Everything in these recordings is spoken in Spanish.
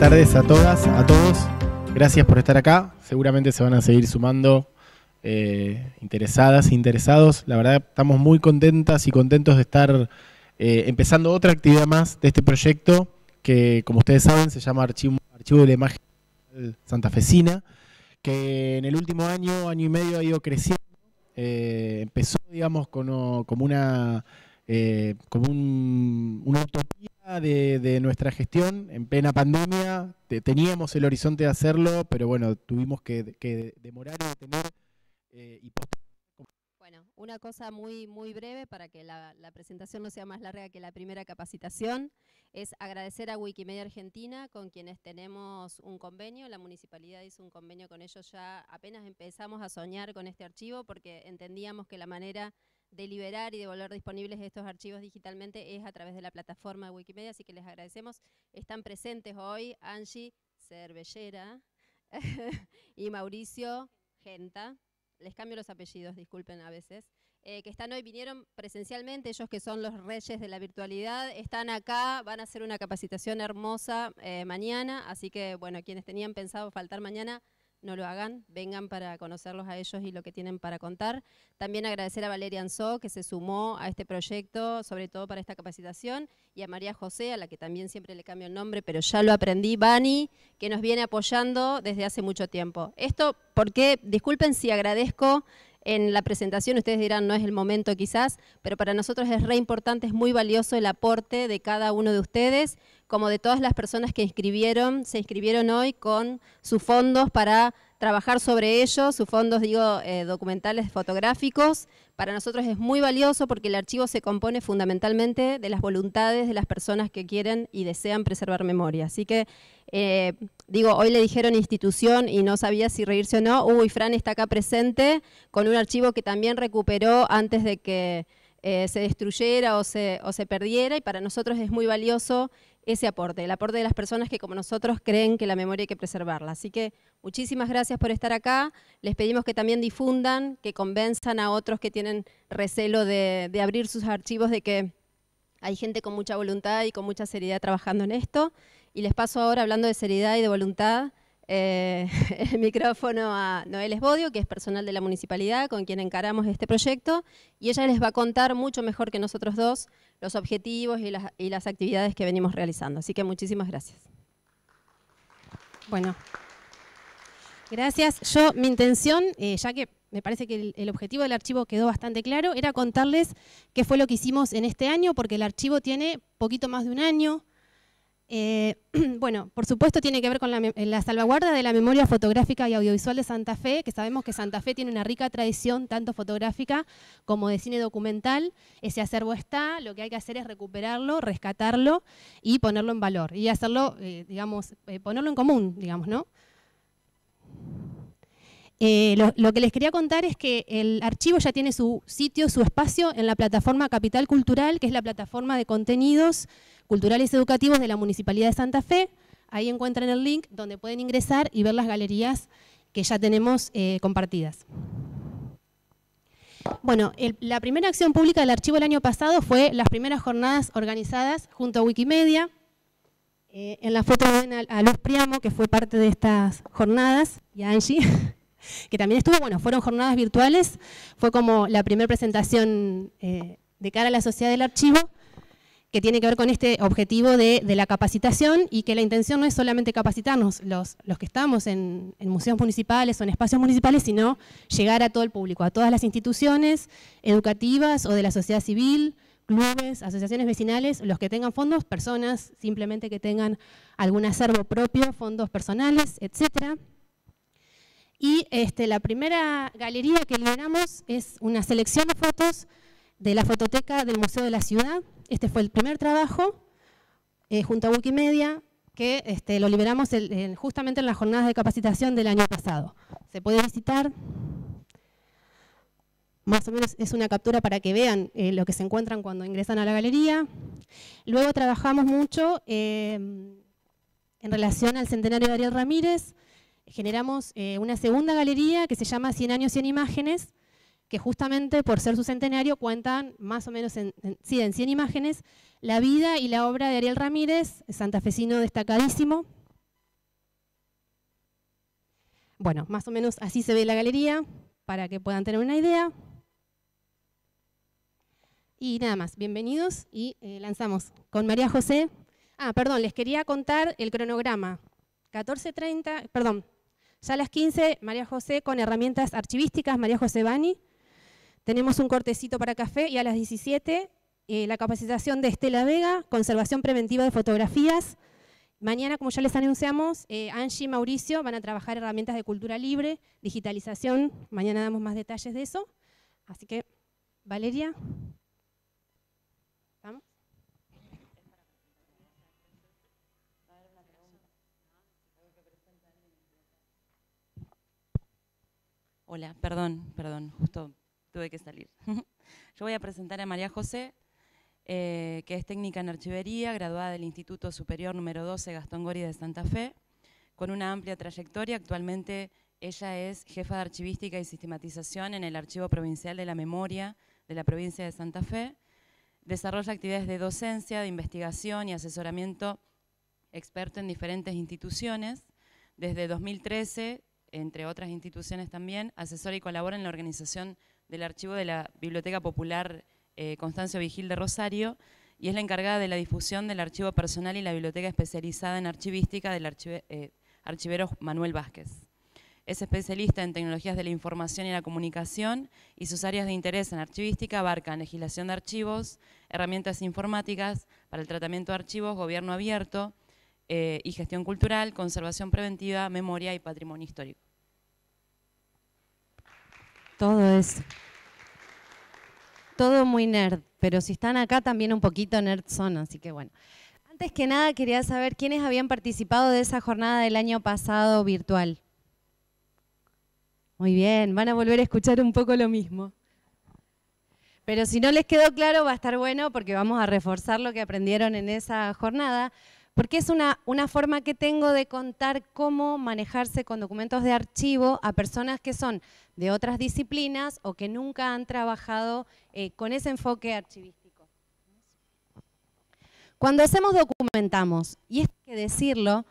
tardes a todas, a todos. Gracias por estar acá. Seguramente se van a seguir sumando interesadas e interesados. La verdad, estamos muy contentas y contentos de estar empezando otra actividad más de este proyecto que, como ustedes saben, se llama Archivo de la Imagen Santafesina, que en el último año y medio ha ido creciendo. Empezó, digamos, como una utopía de nuestra gestión en plena pandemia. Teníamos el horizonte de hacerlo, pero bueno, tuvimos que demorar y detener y postergar. Bueno, una cosa muy breve para que la presentación no sea más larga que la primera capacitación, es agradecer a Wikimedia Argentina, con quienes tenemos un convenio. La municipalidad hizo un convenio con ellos ya apenas empezamos a soñar con este archivo, porque entendíamos que la manera de liberar y de volver disponibles estos archivos digitalmente es a través de la plataforma de Wikimedia, así que les agradecemos. Están presentes hoy Angie Cervellera y Mauricio Genta. Les cambio los apellidos, disculpen a veces, que están hoy, vinieron presencialmente, ellos que son los reyes de la virtualidad, están acá, van a hacer una capacitación hermosa mañana, así que bueno, quienes tenían pensado faltar mañana, no lo hagan, vengan para conocerlos a ellos y lo que tienen para contar. También agradecer a Valeria Anzó, que se sumó a este proyecto, sobre todo para esta capacitación, y a María José, a la que también siempre le cambio el nombre, pero ya lo aprendí, Bani, que nos viene apoyando desde hace mucho tiempo. Esto porque, disculpen si agradezco en la presentación, ustedes dirán no es el momento quizás, pero para nosotros es re importante, es muy valioso el aporte de cada uno de ustedes, como de todas las personas que se inscribieron hoy con sus fondos para trabajar sobre ellos, sus fondos, digo, documentales fotográficos. Para nosotros es muy valioso porque el archivo se compone fundamentalmente de las voluntades de las personas que quieren y desean preservar memoria. Así que, digo, hoy le dijeron institución y no sabía si reírse o no. Uy, Fran está acá presente con un archivo que también recuperó antes de que se destruyera o se perdiera, y para nosotros es muy valioso ese aporte, el aporte de las personas que como nosotros creen que la memoria hay que preservarla. Así que muchísimas gracias por estar acá. Les pedimos que también difundan, que convenzan a otros que tienen recelo de abrir sus archivos, de que hay gente con mucha voluntad y con mucha seriedad trabajando en esto. Y les paso ahora, hablando de seriedad y de voluntad, el micrófono a Noel Esbodio, que es personal de la municipalidad con quien encaramos este proyecto, y ella les va a contar mucho mejor que nosotros dos los objetivos y las actividades que venimos realizando. Así que muchísimas gracias. Bueno, gracias. Mi intención, ya que me parece que el objetivo del archivo quedó bastante claro, era contarles qué fue lo que hicimos en este año, porque el archivo tiene poquito más de un año. Bueno, por supuesto tiene que ver con la salvaguarda de la memoria fotográfica y audiovisual de Santa Fe, que sabemos que Santa Fe tiene una rica tradición, tanto fotográfica como de cine documental. Ese acervo está, lo que hay que hacer es recuperarlo, rescatarlo y ponerlo en valor, y hacerlo, digamos, ponerlo en común, digamos, ¿no? Lo que les quería contar es que el archivo ya tiene su sitio, su espacio en la plataforma Capital Cultural, que es la plataforma de contenidos culturales educativos de la Municipalidad de Santa Fe. Ahí encuentran el link donde pueden ingresar y ver las galerías que ya tenemos compartidas. Bueno, la primera acción pública del archivo el año pasado fue las primeras jornadas organizadas junto a Wikimedia. En la foto ven a Luz Priamo, que fue parte de estas jornadas, y a Angie, que también estuvo. Bueno, fueron jornadas virtuales, fue como la primera presentación de cara a la sociedad del archivo, que tiene que ver con este objetivo de la capacitación, y que la intención no es solamente capacitarnos los que estamos en museos municipales o en espacios municipales, sino llegar a todo el público, a todas las instituciones educativas o de la sociedad civil, clubes, asociaciones vecinales, los que tengan fondos, personas simplemente que tengan algún acervo propio, fondos personales, etcétera. Y la primera galería que liberamos es una selección de fotos de la fototeca del Museo de la Ciudad. Este fue el primer trabajo, junto a Wikimedia, que lo liberamos justamente en las jornadas de capacitación del año pasado. Se puede visitar, más o menos es una captura para que vean lo que se encuentran cuando ingresan a la galería. Luego trabajamos mucho en relación al centenario de Ariel Ramírez. Generamos una segunda galería que se llama 100 años, 100 imágenes, que justamente por ser su centenario cuentan más o menos en 100 imágenes la vida y la obra de Ariel Ramírez, santafesino destacadísimo, Bueno, más o menos así se ve la galería, para que puedan tener una idea. Y nada más, bienvenidos y lanzamos con María José. Perdón, les quería contar el cronograma. 14:30, perdón, ya a las 15, María José con herramientas archivísticas, María José Bani. Tenemos un cortecito para café y a las 17, la capacitación de Estela Vega, conservación preventiva de fotografías. Mañana, como ya les anunciamos, Angie y Mauricio van a trabajar herramientas de cultura libre, digitalización. Mañana damos más detalles de eso. Así que, Valeria. ¿Vamos? Hola, perdón, justo tuve que salir. Yo voy a presentar a María José, que es técnica en archivería, graduada del Instituto Superior número 12 Gastón Gori de Santa Fe, con una amplia trayectoria. Actualmente ella es jefa de archivística y sistematización en el Archivo Provincial de la Memoria de la provincia de Santa Fe. Desarrolla actividades de docencia, de investigación y asesoramiento experto en diferentes instituciones. Desde 2013, entre otras instituciones también, asesora y colabora en la organización del archivo de la Biblioteca Popular Constancio Vigil de Rosario, y es la encargada de la difusión del archivo personal y la biblioteca especializada en archivística del archivero Manuel Vázquez. Es especialista en tecnologías de la información y la comunicación, y sus áreas de interés en archivística abarcan legislación de archivos, herramientas informáticas para el tratamiento de archivos, gobierno abierto y gestión cultural, conservación preventiva, memoria y patrimonio histórico. Todo eso. Todo muy nerd, pero si están acá también un poquito nerd son, así que bueno. Antes que nada quería saber quiénes habían participado de esa jornada del año pasado virtual. Muy bien, van a volver a escuchar un poco lo mismo. Pero si no les quedó claro, va a estar bueno porque vamos a reforzar lo que aprendieron en esa jornada, porque es una forma que tengo de contar cómo manejarse con documentos de archivo a personas que son de otras disciplinas o que nunca han trabajado con ese enfoque archivístico. Cuando hacemos documentamos, y esto hay que decirlo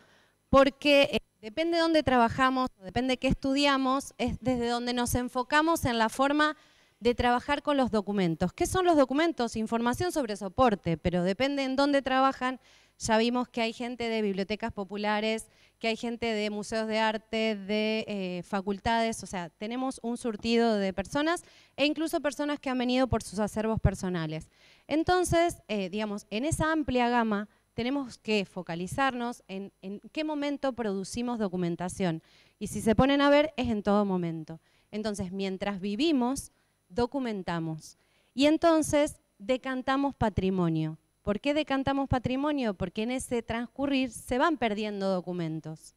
porque depende de dónde trabajamos, depende de qué estudiamos, es desde donde nos enfocamos en la forma de trabajar con los documentos. ¿Qué son los documentos? Información sobre soporte, pero depende en dónde trabajan. Ya vimos que hay gente de bibliotecas populares, que hay gente de museos de arte, de facultades, o sea, tenemos un surtido de personas e incluso personas que han venido por sus acervos personales. Entonces, digamos, en esa amplia gama tenemos que focalizarnos en qué momento producimos documentación. Y si se ponen a ver, es en todo momento. Entonces, mientras vivimos, documentamos. Y entonces, decantamos patrimonio. ¿Por qué decantamos patrimonio? Porque en ese transcurrir se van perdiendo documentos.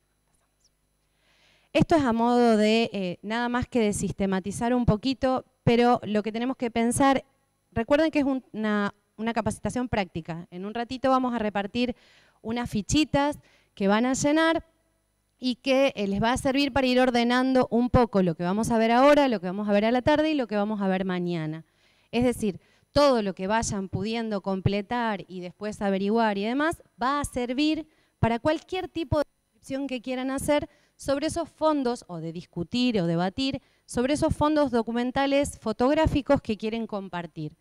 Esto es a modo de nada más que de sistematizar un poquito, pero lo que tenemos que pensar, recuerden que es una capacitación práctica. En un ratito vamos a repartir unas fichitas que van a llenar y que les va a servir para ir ordenando un poco lo que vamos a ver ahora, lo que vamos a ver a la tarde y lo que vamos a ver mañana. Es decir, todo lo que vayan pudiendo completar y después averiguar y demás, va a servir para cualquier tipo de descripción que quieran hacer sobre esos fondos, o de discutir o debatir, sobre esos fondos documentales fotográficos que quieren compartir.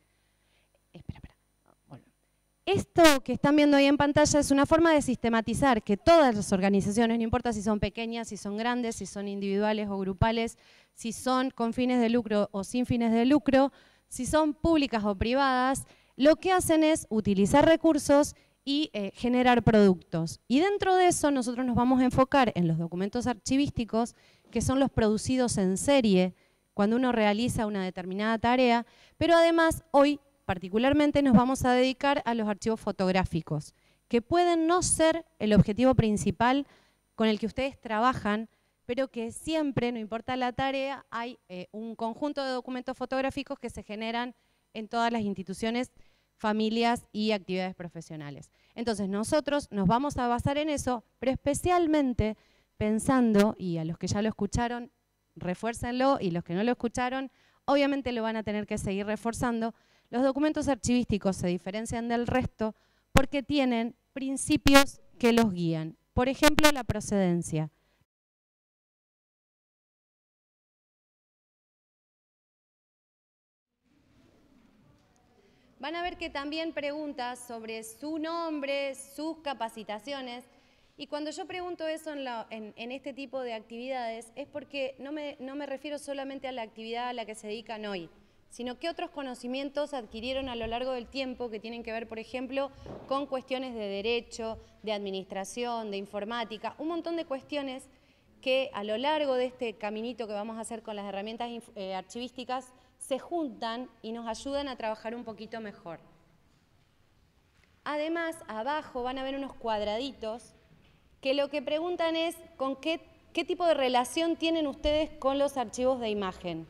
Esto que están viendo ahí en pantalla es una forma de sistematizar que todas las organizaciones, no importa si son pequeñas, si son grandes, si son individuales o grupales, si son con fines de lucro o sin fines de lucro, si son públicas o privadas, lo que hacen es utilizar recursos y generar productos. Y dentro de eso nosotros nos vamos a enfocar en los documentos archivísticos, que son los producidos en serie, cuando uno realiza una determinada tarea, pero además hoy particularmente nos vamos a dedicar a los archivos fotográficos, que pueden no ser el objetivo principal con el que ustedes trabajan, pero que siempre, no importa la tarea, hay un conjunto de documentos fotográficos que se generan en todas las instituciones, familias y actividades profesionales. Entonces nosotros nos vamos a basar en eso, pero especialmente pensando, y a los que ya lo escucharon, refuércenlo, y los que no lo escucharon, obviamente lo van a tener que seguir reforzando. Los documentos archivísticos se diferencian del resto porque tienen principios que los guían. Por ejemplo, la procedencia. van a ver que también preguntas sobre su nombre, sus capacitaciones. Y cuando yo pregunto eso en este tipo de actividades es porque no me refiero solamente a la actividad a la que se dedican hoy, sino qué otros conocimientos adquirieron a lo largo del tiempo que tienen que ver, por ejemplo, con cuestiones de derecho, de administración, de informática, un montón de cuestiones que a lo largo de este caminito que vamos a hacer con las herramientas archivísticas se juntan y nos ayudan a trabajar un poquito mejor. Además, abajo van a ver unos cuadraditos que lo que preguntan es con qué tipo de relación tienen ustedes con los archivos de imagen.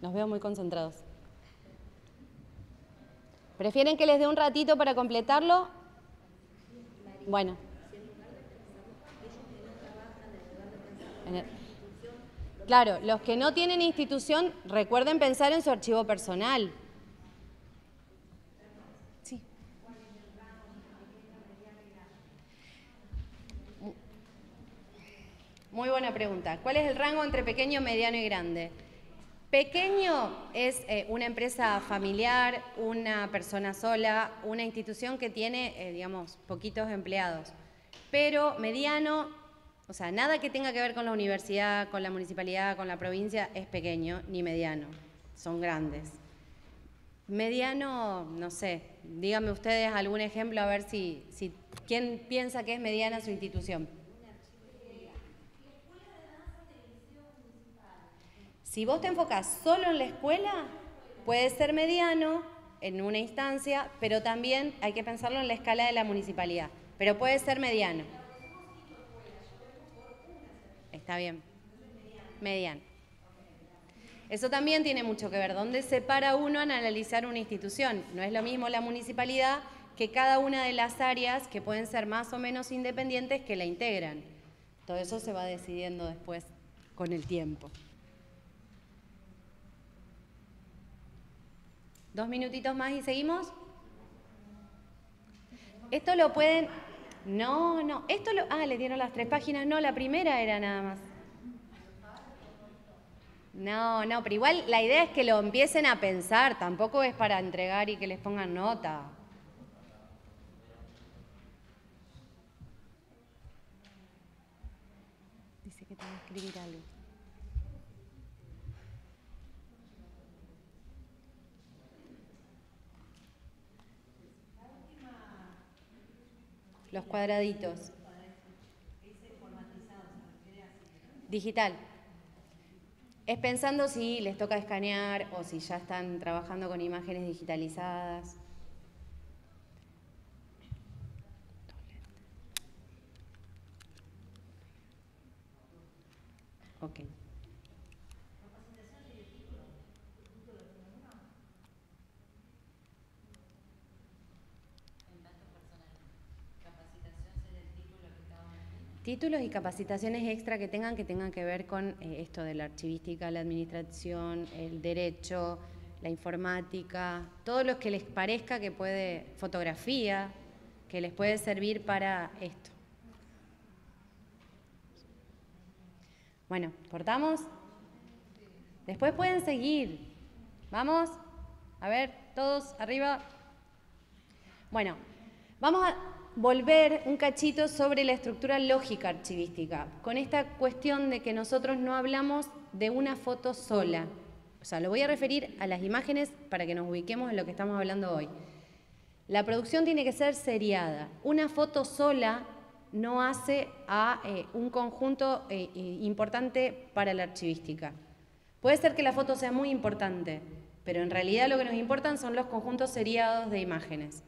Los veo muy concentrados. ¿Prefieren que les dé un ratito para completarlo? Bueno. Claro, los que no tienen institución, recuerden pensar en su archivo personal. Sí. Muy buena pregunta. ¿Cuál es el rango entre pequeño, mediano y grande? Pequeño es una empresa familiar, una persona sola, una institución que tiene, digamos, poquitos empleados. Pero mediano, o sea, nada que tenga que ver con la universidad, con la municipalidad, con la provincia, es pequeño, ni mediano. Son grandes. Mediano, no sé, díganme ustedes algún ejemplo a ver si quién piensa que es mediana su institución. Si vos te enfocás solo en la escuela, puede ser mediano en una instancia, pero también hay que pensarlo en la escala de la municipalidad. Pero puede ser mediano. Está bien. Mediano. Eso también tiene mucho que ver. ¿Dónde se para uno en analizar una institución? No es lo mismo la municipalidad que cada una de las áreas que pueden ser más o menos independientes que la integran. Todo eso se va decidiendo después con el tiempo. 2 minutitos más y seguimos. Esto lo pueden... No, esto lo... Ah, le dieron las 3 páginas. No, la primera era nada más. No, pero igual la idea es que lo empiecen a pensar. Tampoco es para entregar y que les pongan nota. Dice que tengo que escribir algo. Los cuadraditos. Digital. Es pensando si les toca escanear o si ya están trabajando con imágenes digitalizadas. Ok. Títulos y capacitaciones extra que tengan que ver con esto de la archivística, la administración, el derecho, la informática, todo lo que les parezca que puede, fotografía, que les puede servir para esto. Bueno, ¿cortamos? Después pueden seguir. ¿Vamos? A ver, todos arriba. Bueno, vamos a volver un cachito sobre la estructura lógica archivística, con esta cuestión de que nosotros no hablamos de una foto sola. O sea, lo voy a referir a las imágenes para que nos ubiquemos en lo que estamos hablando hoy. La producción tiene que ser seriada. Una foto sola no hace a un conjunto importante para la archivística. Puede ser que la foto sea muy importante, pero en realidad lo que nos importan son los conjuntos seriados de imágenes.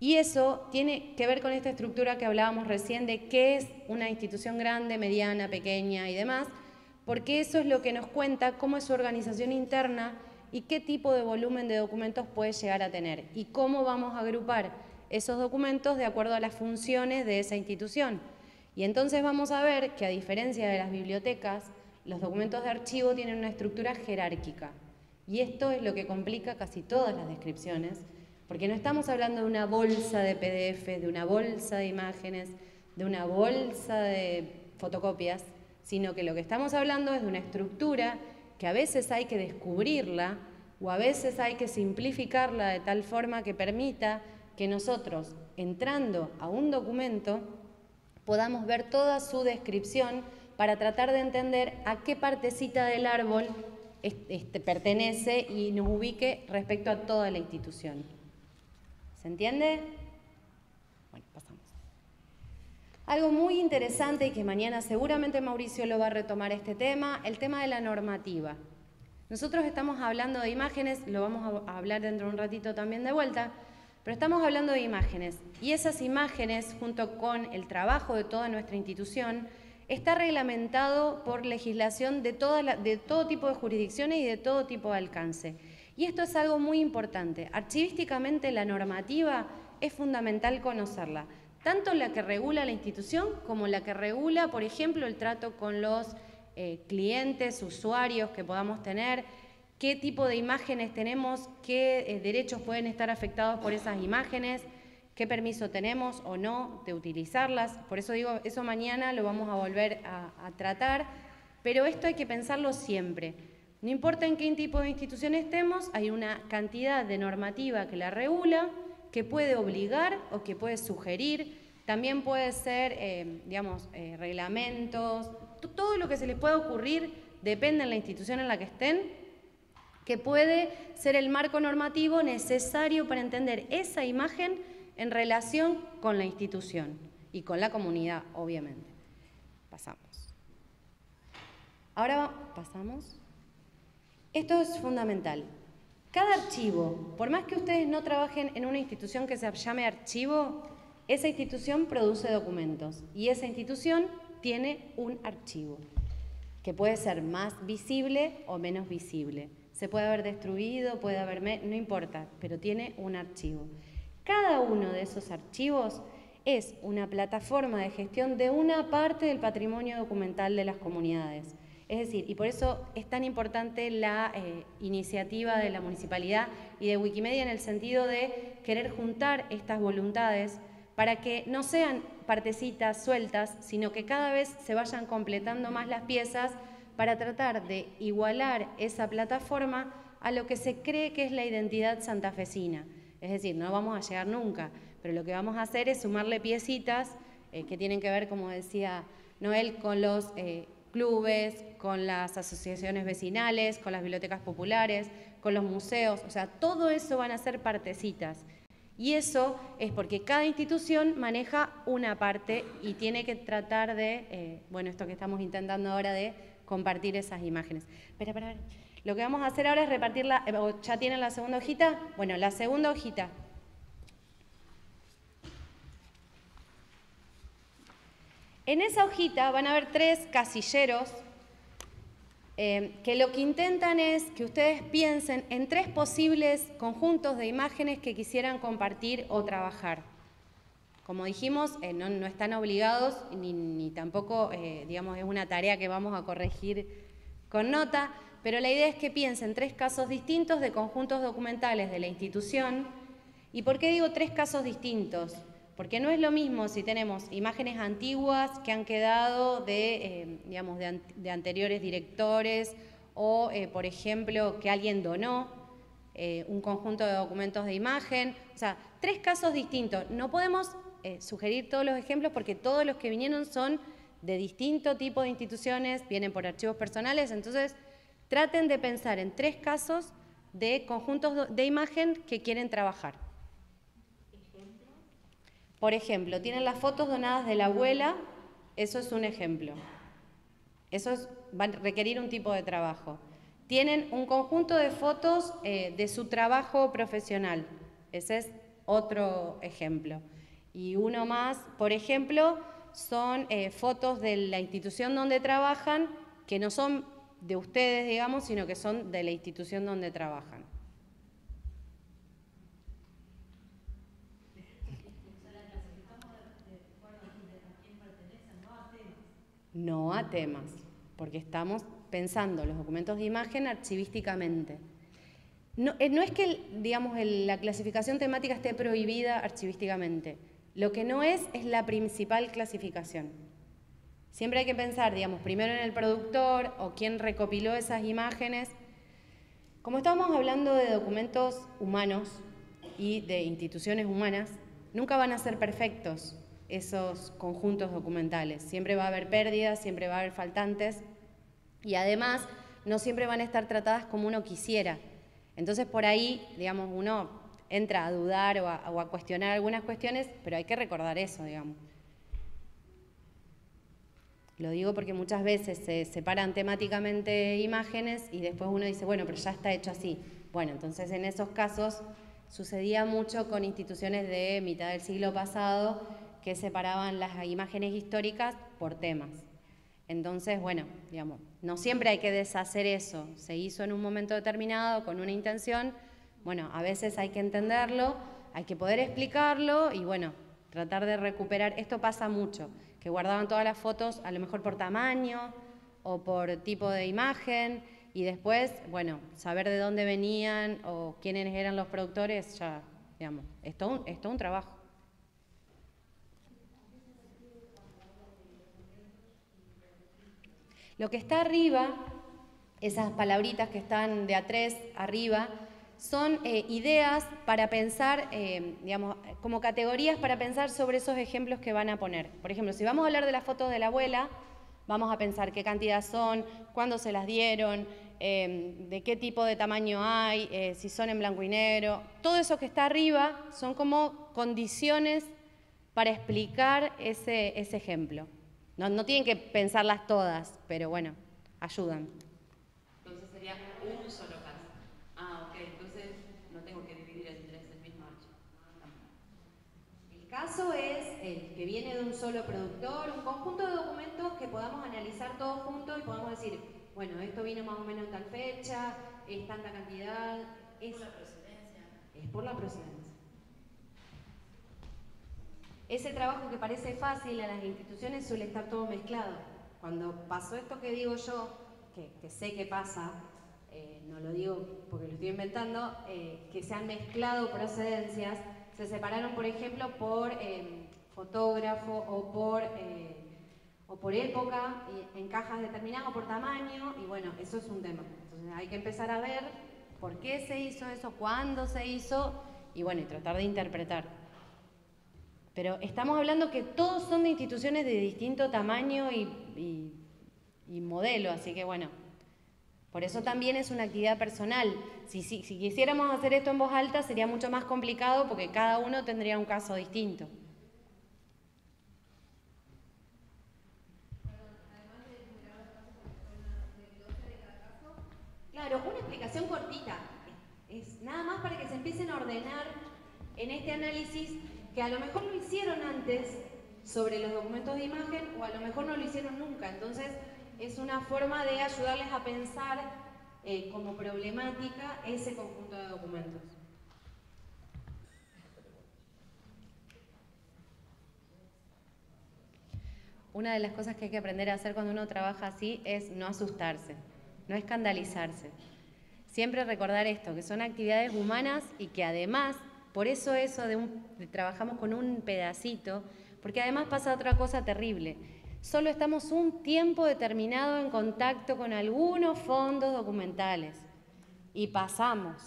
Y eso tiene que ver con esta estructura que hablábamos recién de qué es una institución grande, mediana, pequeña y demás, porque eso es lo que nos cuenta cómo es su organización interna y qué tipo de volumen de documentos puede llegar a tener y cómo vamos a agrupar esos documentos de acuerdo a las funciones de esa institución. Y entonces vamos a ver que a diferencia de las bibliotecas, los documentos de archivo tienen una estructura jerárquica. Y esto es lo que complica casi todas las descripciones, porque no estamos hablando de una bolsa de PDF, de una bolsa de imágenes, de una bolsa de fotocopias, sino que lo que estamos hablando es de una estructura que a veces hay que descubrirla o a veces hay que simplificarla de tal forma que permita que nosotros, entrando a un documento, podamos ver toda su descripción para tratar de entender a qué partecita del árbol pertenece y nos ubique respecto a toda la institución. ¿Se entiende? Bueno, pasamos. Algo muy interesante y que mañana seguramente Mauricio lo va a retomar este tema, el tema de la normativa. Nosotros estamos hablando de imágenes, lo vamos a hablar dentro de un ratito también de vuelta, pero estamos hablando de imágenes y esas imágenes, junto con el trabajo de toda nuestra institución, está reglamentado por legislación de todo tipo de jurisdicciones y de todo tipo de alcance. Y esto es algo muy importante. Archivísticamente la normativa es fundamental conocerla, tanto la que regula la institución como la que regula, por ejemplo, el trato con los clientes, usuarios que podamos tener, qué tipo de imágenes tenemos, qué derechos pueden estar afectados por esas imágenes, qué permiso tenemos o no de utilizarlas. Por eso digo, eso mañana lo vamos a volver a tratar, pero esto hay que pensarlo siempre. No importa en qué tipo de institución estemos, hay una cantidad de normativa que la regula, que puede obligar o que puede sugerir. También puede ser, reglamentos, todo lo que se les pueda ocurrir, depende de la institución en la que estén, que puede ser el marco normativo necesario para entender esa imagen en relación con la institución y con la comunidad, obviamente. Pasamos. Ahora pasamos. Esto es fundamental. Cada archivo, por más que ustedes no trabajen en una institución que se llame archivo, esa institución produce documentos y esa institución tiene un archivo que puede ser más visible o menos visible. Se puede haber destruido, puede haber, no importa, pero tiene un archivo. Cada uno de esos archivos es una plataforma de gestión de una parte del patrimonio documental de las comunidades. Es decir, y por eso es tan importante la iniciativa de la municipalidad y de Wikimedia en el sentido de querer juntar estas voluntades para que no sean partecitas sueltas, sino que cada vez se vayan completando más las piezas para tratar de igualar esa plataforma a lo que se cree que es la identidad santafesina. Es decir, no vamos a llegar nunca, pero lo que vamos a hacer es sumarle piecitas que tienen que ver, como decía Noel, con los clubes, con las asociaciones vecinales, con las bibliotecas populares, con los museos, o sea, todo eso van a ser partecitas. Y eso es porque cada institución maneja una parte y tiene que tratar de, esto que estamos intentando ahora de compartir esas imágenes. Espera. Lo que vamos a hacer ahora es repartirla, ¿ya tienen la segunda hojita? Bueno, la segunda hojita. En esa hojita van a ver 3 casilleros que lo que intentan es que ustedes piensen en 3 posibles conjuntos de imágenes que quisieran compartir o trabajar. Como dijimos, no están obligados ni tampoco, es una tarea que vamos a corregir con nota, pero la idea es que piensen 3 casos distintos de conjuntos documentales de la institución. ¿Y por qué digo 3 casos distintos? Porque no es lo mismo si tenemos imágenes antiguas que han quedado de anteriores directores o, por ejemplo, que alguien donó un conjunto de documentos de imagen. O sea, 3 casos distintos. No podemos sugerir todos los ejemplos porque todos los que vinieron son de distinto tipo de instituciones, vienen por archivos personales, entonces traten de pensar en 3 casos de conjuntos de imagen que quieren trabajar. Por ejemplo, tienen las fotos donadas de la abuela, eso es un ejemplo. Eso va a requerir un tipo de trabajo. Tienen un conjunto de fotos de su trabajo profesional, ese es otro ejemplo. Y uno más, por ejemplo, son fotos de la institución donde trabajan, que no son de ustedes, digamos, sino que son de la institución donde trabajan. No a temas, porque estamos pensando los documentos de imagen archivísticamente. No es que, la clasificación temática esté prohibida archivísticamente. Lo que no es la principal clasificación. Siempre hay que pensar, primero en el productor o quién recopiló esas imágenes. Como estábamos hablando de documentos humanos y de instituciones humanas, nunca van a ser perfectos esos conjuntos documentales. Siempre va a haber pérdidas, siempre va a haber faltantes y además no siempre van a estar tratadas como uno quisiera. Entonces por ahí, digamos, uno entra a dudar o a cuestionar algunas cuestiones, pero hay que recordar eso, digamos. Lo digo porque muchas veces se separan temáticamente imágenes y después uno dice, bueno, pero ya está hecho así. Bueno, entonces en esos casos sucedía mucho con instituciones de mitad del siglo pasado que separaban las imágenes históricas por temas. Entonces, bueno, digamos, no siempre hay que deshacer eso. Se hizo en un momento determinado con una intención. Bueno, a veces hay que entenderlo, hay que poder explicarlo y, bueno, tratar de recuperar. Esto pasa mucho, que guardaban todas las fotos a lo mejor por tamaño o por tipo de imagen y después, bueno, saber de dónde venían o quiénes eran los productores, ya, digamos, es todo un trabajo. Lo que está arriba, esas palabritas que están de A3 arriba, son ideas para pensar, digamos, como categorías para pensar sobre esos ejemplos que van a poner. Por ejemplo, si vamos a hablar de las fotos de la abuela, vamos a pensar qué cantidad son, cuándo se las dieron, de qué tipo de tamaño hay, si son en blanco y negro. Todo eso que está arriba son como condiciones para explicar ese ejemplo. No tienen que pensarlas todas, pero bueno, ayudan. Entonces sería un solo caso. Ah, ok, entonces no tengo que dividir el 3 el mismo archivo. El caso es el que viene de un solo productor, un conjunto de documentos que podamos analizar todos juntos y podamos decir, bueno, esto vino más o menos en tal fecha, es tanta cantidad. Es por la procedencia. Es por la procedencia. Ese trabajo que parece fácil a las instituciones suele estar todo mezclado. Cuando pasó esto que digo yo, que sé que pasa, no lo digo porque lo estoy inventando, que se han mezclado procedencias, se separaron, por ejemplo, por fotógrafo o por época, en cajas determinadas, o por tamaño, y bueno, eso es un tema. Entonces hay que empezar a ver por qué se hizo eso, cuándo se hizo, y bueno, y tratar de interpretar. Pero estamos hablando que todos son de instituciones de distinto tamaño y modelo, así que bueno, por eso también es una actividad personal. Si quisiéramos hacer esto en voz alta sería mucho más complicado porque cada uno tendría un caso distinto. Claro, una explicación cortita. Es nada más para que se empiecen a ordenar en este análisis que a lo mejor lo hicieron antes sobre los documentos de imagen o a lo mejor no lo hicieron nunca. Entonces es una forma de ayudarles a pensar como problemática ese conjunto de documentos. Una de las cosas que hay que aprender a hacer cuando uno trabaja así es no asustarse, no escandalizarse. Siempre recordar esto, que son actividades humanas y que además, por eso trabajamos con un pedacito, porque además pasa otra cosa terrible. Solo estamos un tiempo determinado en contacto con algunos fondos documentales y pasamos.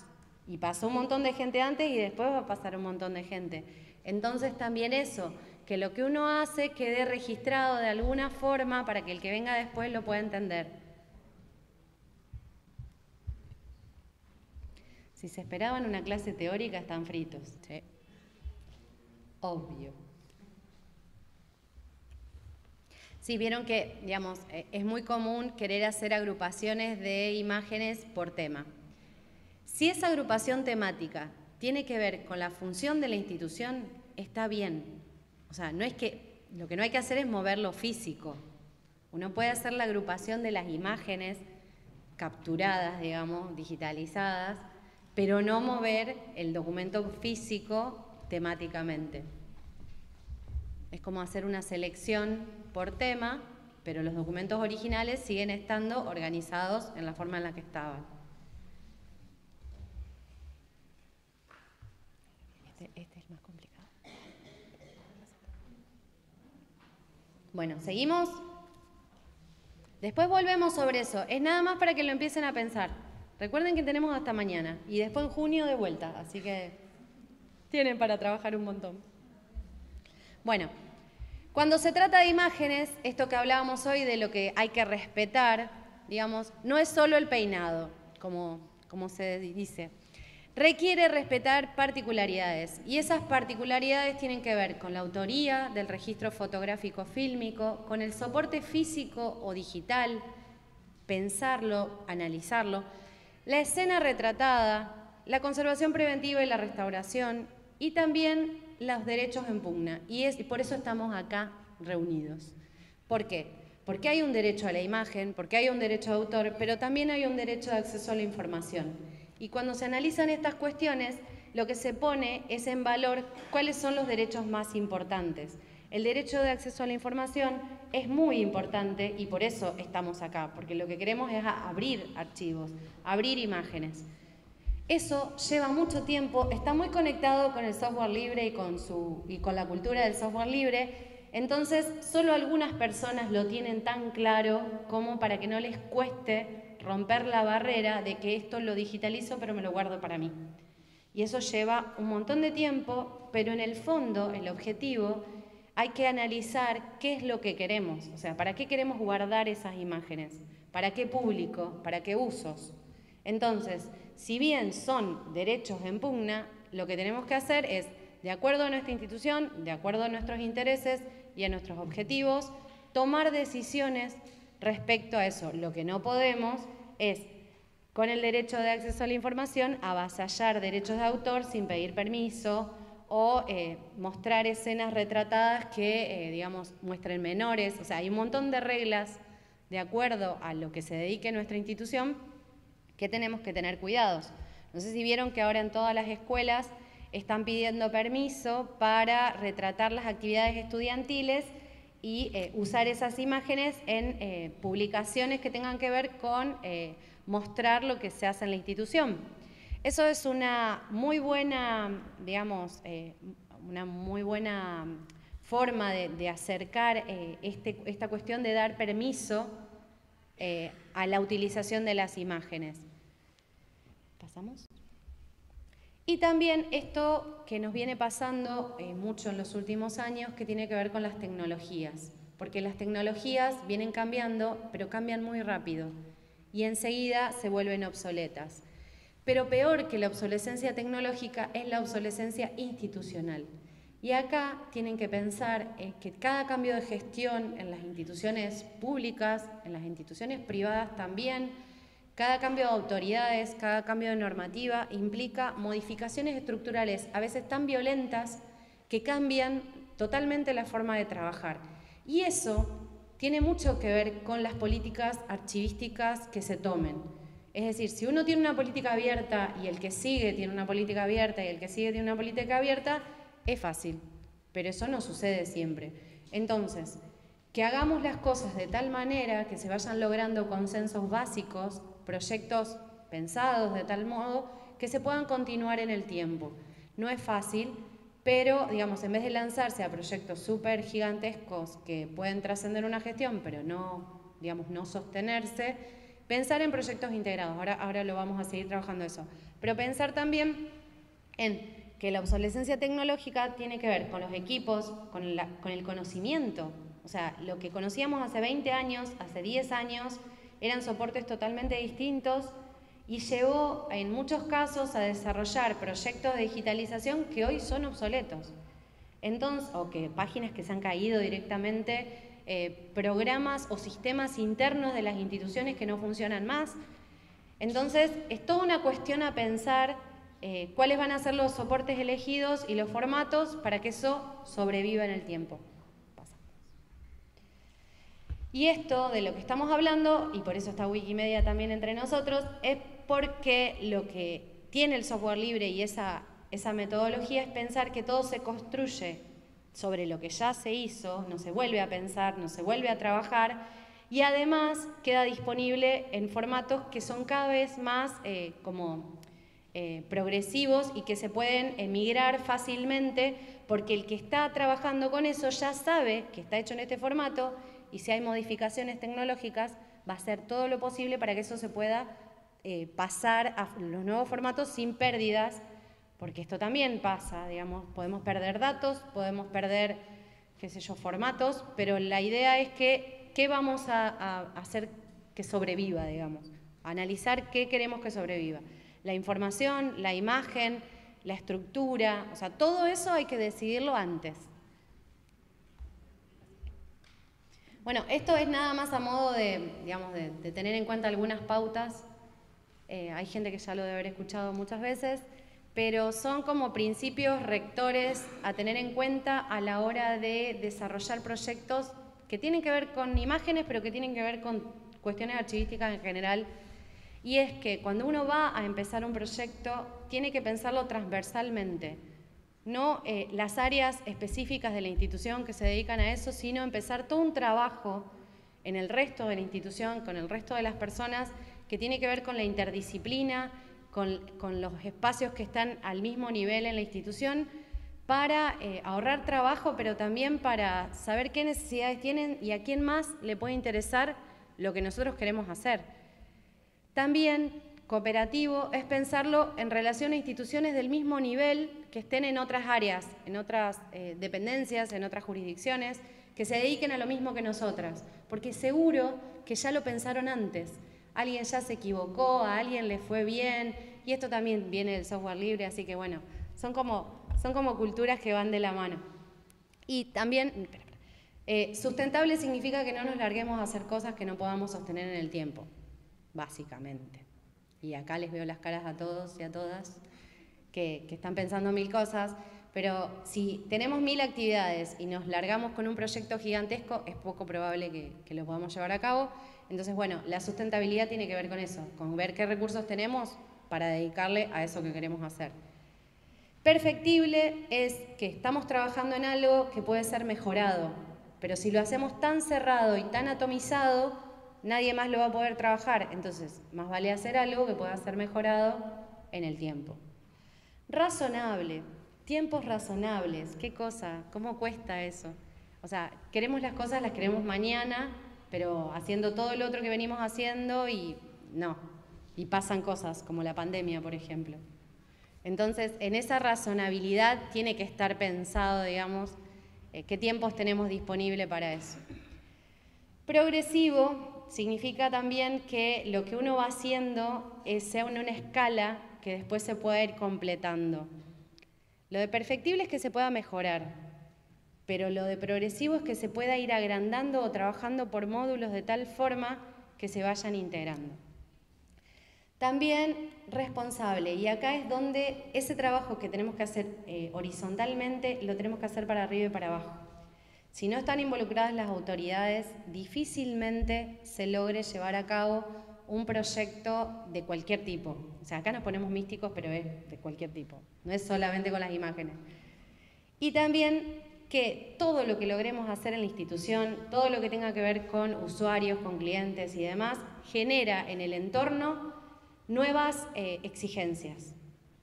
Y pasó un montón de gente antes y después va a pasar un montón de gente. Entonces también eso, que lo que uno hace quede registrado de alguna forma para que el que venga después lo pueda entender. Si se esperaban una clase teórica, están fritos. ¿Sí? Obvio. Sí, vieron que, digamos, es muy común querer hacer agrupaciones de imágenes por tema. Si esa agrupación temática tiene que ver con la función de la institución, está bien. O sea, no es que, lo que no hay que hacer es mover lo físico. Uno puede hacer la agrupación de las imágenes capturadas, digamos, digitalizadas, pero no mover el documento físico temáticamente. Es como hacer una selección por tema, pero los documentos originales siguen estando organizados en la forma en la que estaban. Este es más complicado. Bueno, ¿seguimos? Después volvemos sobre eso. Es nada más para que lo empiecen a pensar. Recuerden que tenemos hasta mañana y después en junio de vuelta, así que tienen para trabajar un montón. Bueno, cuando se trata de imágenes, esto que hablábamos hoy de lo que hay que respetar, digamos, no es solo el peinado, como se dice. Requiere respetar particularidades y esas particularidades tienen que ver con la autoría del registro fotográfico fílmico, con el soporte físico o digital, pensarlo, analizarlo, la escena retratada, la conservación preventiva y la restauración y también los derechos en pugna. Y por eso estamos acá reunidos. ¿Por qué? Porque hay un derecho a la imagen, porque hay un derecho de autor, pero también hay un derecho de acceso a la información. Y cuando se analizan estas cuestiones, lo que se pone es en valor cuáles son los derechos más importantes. El derecho de acceso a la información es muy importante y por eso estamos acá, porque lo que queremos es abrir archivos, abrir imágenes. Eso lleva mucho tiempo, está muy conectado con el software libre y con la cultura del software libre, entonces solo algunas personas lo tienen tan claro como para que no les cueste romper la barrera de que esto lo digitalizo pero me lo guardo para mí. Y eso lleva un montón de tiempo, pero en el fondo, el objetivo, hay que analizar qué es lo que queremos, o sea, para qué queremos guardar esas imágenes, para qué público, para qué usos. Entonces, si bien son derechos en pugna, lo que tenemos que hacer es, de acuerdo a nuestra institución, de acuerdo a nuestros intereses y a nuestros objetivos, tomar decisiones respecto a eso. Lo que no podemos es, con el derecho de acceso a la información, avasallar derechos de autor sin pedir permiso o mostrar escenas retratadas que, digamos, muestren menores. O sea, hay un montón de reglas de acuerdo a lo que se dedique nuestra institución que tenemos que tener cuidados. No sé si vieron que ahora en todas las escuelas están pidiendo permiso para retratar las actividades estudiantiles y usar esas imágenes en publicaciones que tengan que ver con mostrar lo que se hace en la institución. Eso es una muy buena, digamos, una muy buena forma de acercar esta cuestión de dar permiso a la utilización de las imágenes. ¿Pasamos? Y también esto que nos viene pasando mucho en los últimos años, que tiene que ver con las tecnologías, porque las tecnologías vienen cambiando, pero cambian muy rápido y enseguida se vuelven obsoletas. Pero peor que la obsolescencia tecnológica es la obsolescencia institucional. Y acá tienen que pensar que cada cambio de gestión en las instituciones públicas, en las instituciones privadas también, cada cambio de autoridades, cada cambio de normativa implica modificaciones estructurales, a veces tan violentas, que cambian totalmente la forma de trabajar. Y eso tiene mucho que ver con las políticas archivísticas que se tomen. Es decir, si uno tiene una política abierta y el que sigue tiene una política abierta y el que sigue tiene una política abierta, es fácil, pero eso no sucede siempre. Entonces, que hagamos las cosas de tal manera que se vayan logrando consensos básicos, proyectos pensados de tal modo que se puedan continuar en el tiempo. No es fácil, pero, digamos, en vez de lanzarse a proyectos súper gigantescos que pueden trascender una gestión, pero no, digamos, no sostenerse, pensar en proyectos integrados. Ahora lo vamos a seguir trabajando eso. Pero pensar también en que la obsolescencia tecnológica tiene que ver con los equipos, con el conocimiento. O sea, lo que conocíamos hace 20 años, hace 10 años, eran soportes totalmente distintos y llevó en muchos casos a desarrollar proyectos de digitalización que hoy son obsoletos. Entonces, o que páginas que se han caído directamente, programas o sistemas internos de las instituciones que no funcionan más. Entonces, es toda una cuestión a pensar cuáles van a ser los soportes elegidos y los formatos para que eso sobreviva en el tiempo. Y esto de lo que estamos hablando, y por eso está Wikimedia también entre nosotros, es porque lo que tiene el software libre y esa metodología es pensar que todo se construye sobre lo que ya se hizo, no se vuelve a pensar, no se vuelve a trabajar, y además queda disponible en formatos que son cada vez más progresivos y que se pueden migrar fácilmente, porque el que está trabajando con eso ya sabe que está hecho en este formato y si hay modificaciones tecnológicas va a hacer todo lo posible para que eso se pueda pasar a los nuevos formatos sin pérdidas, porque esto también pasa, digamos, podemos perder datos, podemos perder, qué sé yo, formatos, pero la idea es que, ¿qué vamos a hacer que sobreviva, digamos? Analizar qué queremos que sobreviva. La información, la imagen, la estructura, o sea, todo eso hay que decidirlo antes. Bueno, esto es nada más a modo de, digamos, de tener en cuenta algunas pautas. Hay gente que ya lo debe haber escuchado muchas veces, pero son como principios rectores a tener en cuenta a la hora de desarrollar proyectos que tienen que ver con imágenes, pero que tienen que ver con cuestiones archivísticas en general. Y es que cuando uno va a empezar un proyecto, tiene que pensarlo transversalmente. No las áreas específicas de la institución que se dedican a eso, sino empezar todo un trabajo en el resto de la institución, con el resto de las personas, que tiene que ver con la interdisciplina, con los espacios que están al mismo nivel en la institución, para ahorrar trabajo, pero también para saber qué necesidades tienen y a quién más le puede interesar lo que nosotros queremos hacer. También cooperativo es pensarlo en relación a instituciones del mismo nivel que estén en otras áreas, en otras dependencias, en otras jurisdicciones, que se dediquen a lo mismo que nosotras, porque seguro que ya lo pensaron antes. Alguien ya se equivocó, a alguien le fue bien, y esto también viene del software libre, así que bueno, son como culturas que van de la mano. Y también, sustentable significa que no nos larguemos a hacer cosas que no podamos sostener en el tiempo, básicamente. Y acá les veo las caras a todos y a todas que están pensando 1000 cosas, pero si tenemos 1000 actividades y nos largamos con un proyecto gigantesco, es poco probable que lo podamos llevar a cabo. Entonces, bueno, la sustentabilidad tiene que ver con eso, con ver qué recursos tenemos para dedicarle a eso que queremos hacer. Perfectible es que estamos trabajando en algo que puede ser mejorado, pero si lo hacemos tan cerrado y tan atomizado, nadie más lo va a poder trabajar. Entonces, más vale hacer algo que pueda ser mejorado en el tiempo. Razonable, tiempos razonables, ¿qué cosa? ¿Cómo cuesta eso? O sea, queremos las cosas, las queremos mañana, pero haciendo todo lo otro que venimos haciendo y no. Y pasan cosas, como la pandemia, por ejemplo. Entonces, en esa razonabilidad tiene que estar pensado, digamos, qué tiempos tenemos disponible para eso. Progresivo significa también que lo que uno va haciendo sea en una escala que después se pueda ir completando. Lo de perfectible es que se pueda mejorar, pero lo de progresivo es que se pueda ir agrandando o trabajando por módulos de tal forma que se vayan integrando. También responsable, y acá es donde ese trabajo que tenemos que hacer horizontalmente lo tenemos que hacer para arriba y para abajo. Si no están involucradas las autoridades, difícilmente se logre llevar a cabo un proyecto de cualquier tipo. O sea, acá nos ponemos místicos, pero es de cualquier tipo, no es solamente con las imágenes. Y también que todo lo que logremos hacer en la institución, todo lo que tenga que ver con usuarios, con clientes y demás, genera en el entorno nuevas exigencias.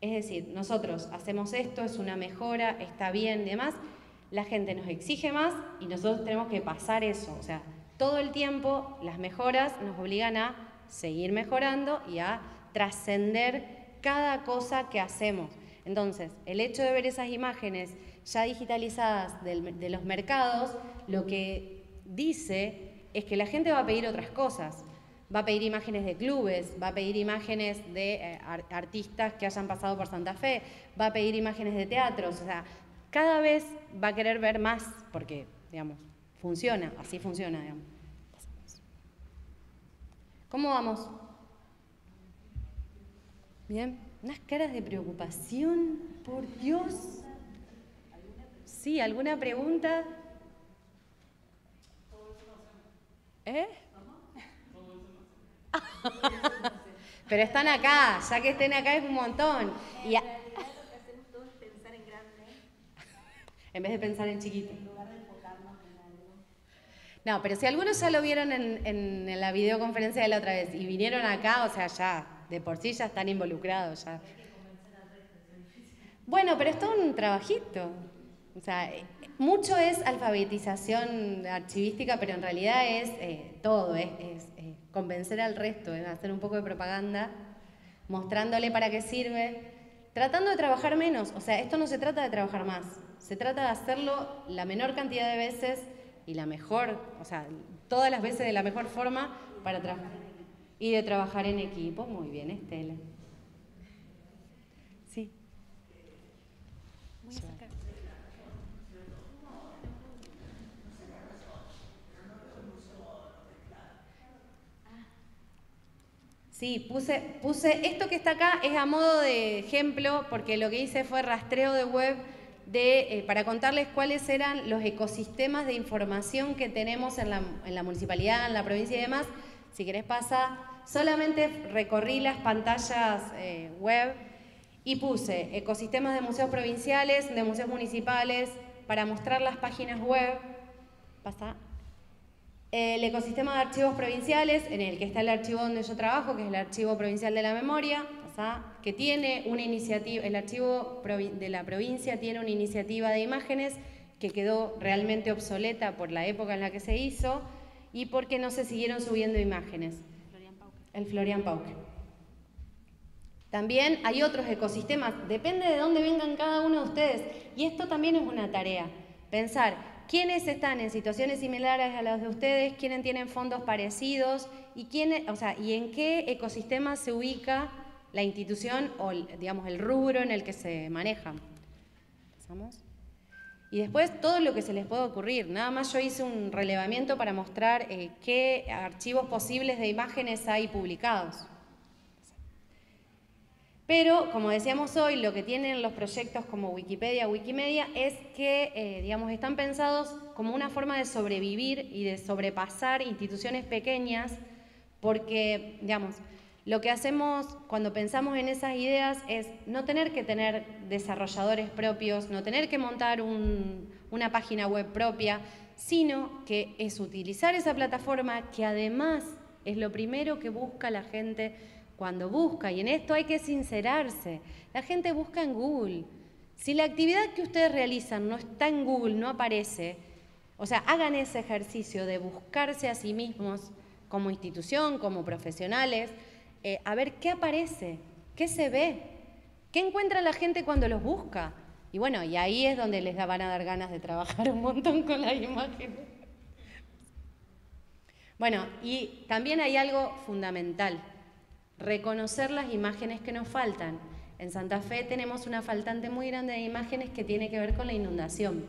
Es decir, nosotros hacemos esto, es una mejora, está bien, demás, la gente nos exige más y nosotros tenemos que pasar eso. O sea, todo el tiempo las mejoras nos obligan a seguir mejorando y a trascender cada cosa que hacemos. Entonces, el hecho de ver esas imágenes ya digitalizadas de los mercados, lo que dice es que la gente va a pedir otras cosas. Va a pedir imágenes de clubes, va a pedir imágenes de artistas que hayan pasado por Santa Fe, va a pedir imágenes de teatros, o sea, cada vez va a querer ver más, porque, digamos, funciona, así funciona, digamos. ¿Cómo vamos? Bien, unas caras de preocupación, por Dios. Sí, ¿alguna pregunta? ¿Eh? Pero están acá, ya que estén acá es un montón. Y en vez de pensar en chiquito. No, pero si algunos ya lo vieron en la videoconferencia de la otra vez y vinieron acá, o sea, ya, de por sí ya están involucrados. Ya. Bueno, pero es todo un trabajito. O sea, mucho es alfabetización archivística, pero en realidad es todo, es convencer al resto, es hacer un poco de propaganda mostrándole para qué sirve, tratando de trabajar menos. O sea, esto no se trata de trabajar más, se trata de hacerlo la menor cantidad de veces y la mejor, o sea, todas las veces de la mejor forma para trabajar. Y de trabajar en equipo. Muy bien, Estela. Sí. Voy a sacar. Sí, puse esto que está acá es a modo de ejemplo, porque lo que hice fue rastreo de web para contarles cuáles eran los ecosistemas de información que tenemos en la municipalidad, en la provincia y demás. Si querés pasa, solamente recorrí las pantallas web y puse ecosistemas de museos provinciales, de museos municipales, para mostrar las páginas web. Pasa. El ecosistema de archivos provinciales, en el que está el archivo donde yo trabajo, que es el Archivo Provincial de la Memoria, que tiene una iniciativa, el archivo de la provincia tiene una iniciativa de imágenes que quedó realmente obsoleta por la época en la que se hizo y porque no se siguieron subiendo imágenes. El Florian Pauque. También hay otros ecosistemas, depende de dónde vengan cada uno de ustedes, y esto también es una tarea, pensar quiénes están en situaciones similares a las de ustedes, quiénes tienen fondos parecidos y y en qué ecosistema se ubica la institución o, digamos, el rubro en el que se manejan. ¿Pasamos? Y después todo lo que se les pueda ocurrir. Nada más yo hice un relevamiento para mostrar qué archivos posibles de imágenes hay publicados. Pero, como decíamos hoy, lo que tienen los proyectos como Wikipedia, Wikimedia, es que, digamos, están pensados como una forma de sobrevivir y de sobrepasar instituciones pequeñas, porque, digamos, lo que hacemos cuando pensamos en esas ideas es no tener que tener desarrolladores propios, no tener que montar una página web propia, sino que es utilizar esa plataforma que además es lo primero que busca la gente cuando busca, y en esto hay que sincerarse. La gente busca en Google. Si la actividad que ustedes realizan no está en Google, no aparece, o sea, hagan ese ejercicio de buscarse a sí mismos como institución, como profesionales, a ver qué aparece, qué se ve, qué encuentra la gente cuando los busca. Y bueno, y ahí es donde les van a dar ganas de trabajar un montón con las imágenes. Bueno, y también hay algo fundamental. Reconocer las imágenes que nos faltan. En Santa Fe tenemos una faltante muy grande de imágenes que tiene que ver con la inundación.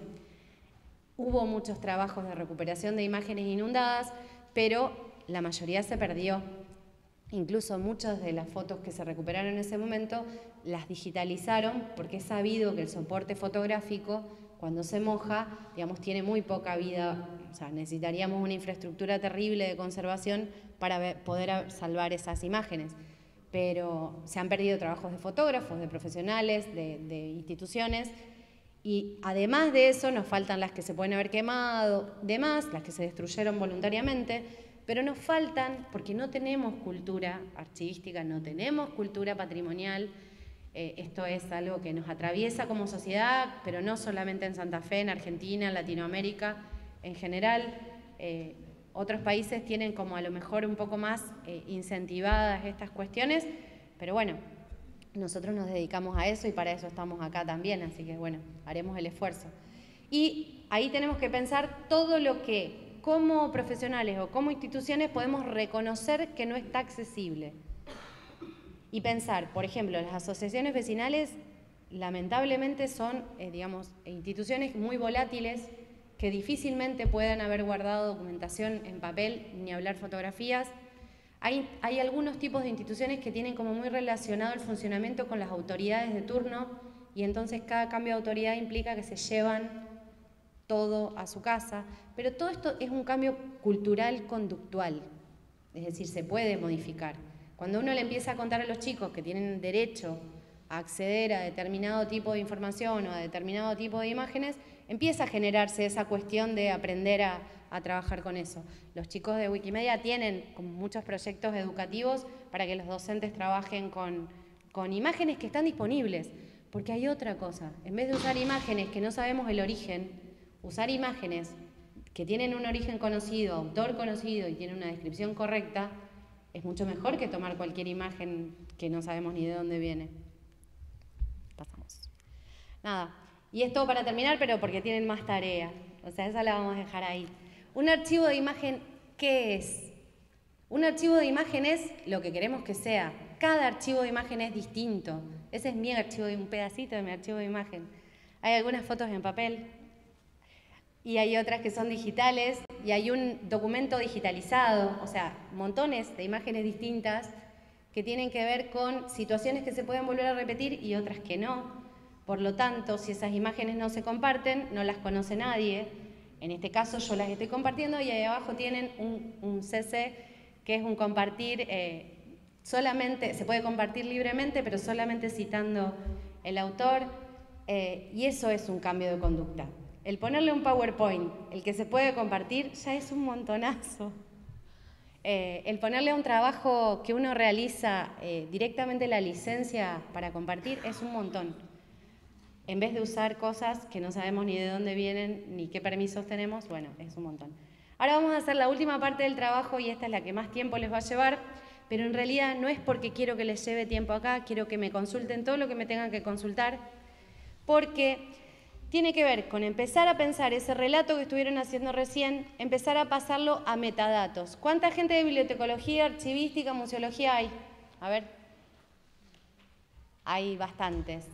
Hubo muchos trabajos de recuperación de imágenes inundadas, pero la mayoría se perdió. Incluso muchas de las fotos que se recuperaron en ese momento las digitalizaron porque es sabido que el soporte fotográfico, cuando se moja, digamos, tiene muy poca vida. O sea, necesitaríamos una infraestructura terrible de conservación para poder salvar esas imágenes. Pero se han perdido trabajos de fotógrafos, de profesionales, de instituciones, y además de eso nos faltan las que se pueden haber quemado, demás, las que se destruyeron voluntariamente, pero nos faltan porque no tenemos cultura archivística, no tenemos cultura patrimonial. Esto es algo que nos atraviesa como sociedad, pero no solamente en Santa Fe, en Argentina, en Latinoamérica, en general. Otros países tienen como a lo mejor un poco más incentivadas estas cuestiones, pero bueno, nosotros nos dedicamos a eso y para eso estamos acá también, así que bueno, haremos el esfuerzo. Y ahí tenemos que pensar todo lo que como profesionales o como instituciones podemos reconocer que no está accesible. Y pensar, por ejemplo, las asociaciones vecinales lamentablemente son, digamos, instituciones muy volátiles que difícilmente puedan haber guardado documentación en papel, ni hablar fotografías. Hay algunos tipos de instituciones que tienen como muy relacionado el funcionamiento con las autoridades de turno y entonces cada cambio de autoridad implica que se llevan todo a su casa, pero todo esto es un cambio cultural conductual, es decir, se puede modificar. Cuando uno le empieza a contar a los chicos que tienen derecho a acceder a determinado tipo de información o a determinado tipo de imágenes, empieza a generarse esa cuestión de aprender a trabajar con eso. Los chicos de Wikimedia tienen como muchos proyectos educativos para que los docentes trabajen con imágenes que están disponibles, porque hay otra cosa, en vez de usar imágenes que no sabemos el origen, usar imágenes que tienen un origen conocido, autor conocido y tienen una descripción correcta, es mucho mejor que tomar cualquier imagen que no sabemos ni de dónde viene. Pasamos. Nada, y esto para terminar, pero porque tienen más tarea. O sea, esa la vamos a dejar ahí. Un archivo de imagen, ¿qué es? Un archivo de imagen es lo que queremos que sea. Cada archivo de imagen es distinto. Ese es mi archivo, un pedacito de mi archivo de imagen. Hay algunas fotos en papel y hay otras que son digitales y hay un documento digitalizado, o sea, montones de imágenes distintas que tienen que ver con situaciones que se pueden volver a repetir y otras que no. Por lo tanto, si esas imágenes no se comparten, no las conoce nadie. En este caso yo las estoy compartiendo y ahí abajo tienen un CC, que es un compartir, solamente, se puede compartir libremente, pero solamente citando el autor, y eso es un cambio de conducta. El ponerle un PowerPoint, el que se puede compartir, ya es un montonazo. El ponerle a un trabajo que uno realiza directamente la licencia para compartir es un montón. En vez de usar cosas que no sabemos ni de dónde vienen, ni qué permisos tenemos, bueno, es un montón. Ahora vamos a hacer la última parte del trabajo y esta es la que más tiempo les va a llevar, pero en realidad no es porque quiero que les lleve tiempo acá, quiero que me consulten todo lo que me tengan que consultar, porque tiene que ver con empezar a pensar ese relato que estuvieron haciendo recién, empezar a pasarlo a metadatos. ¿Cuánta gente de bibliotecología, archivística, museología hay? A ver. Hay bastantes.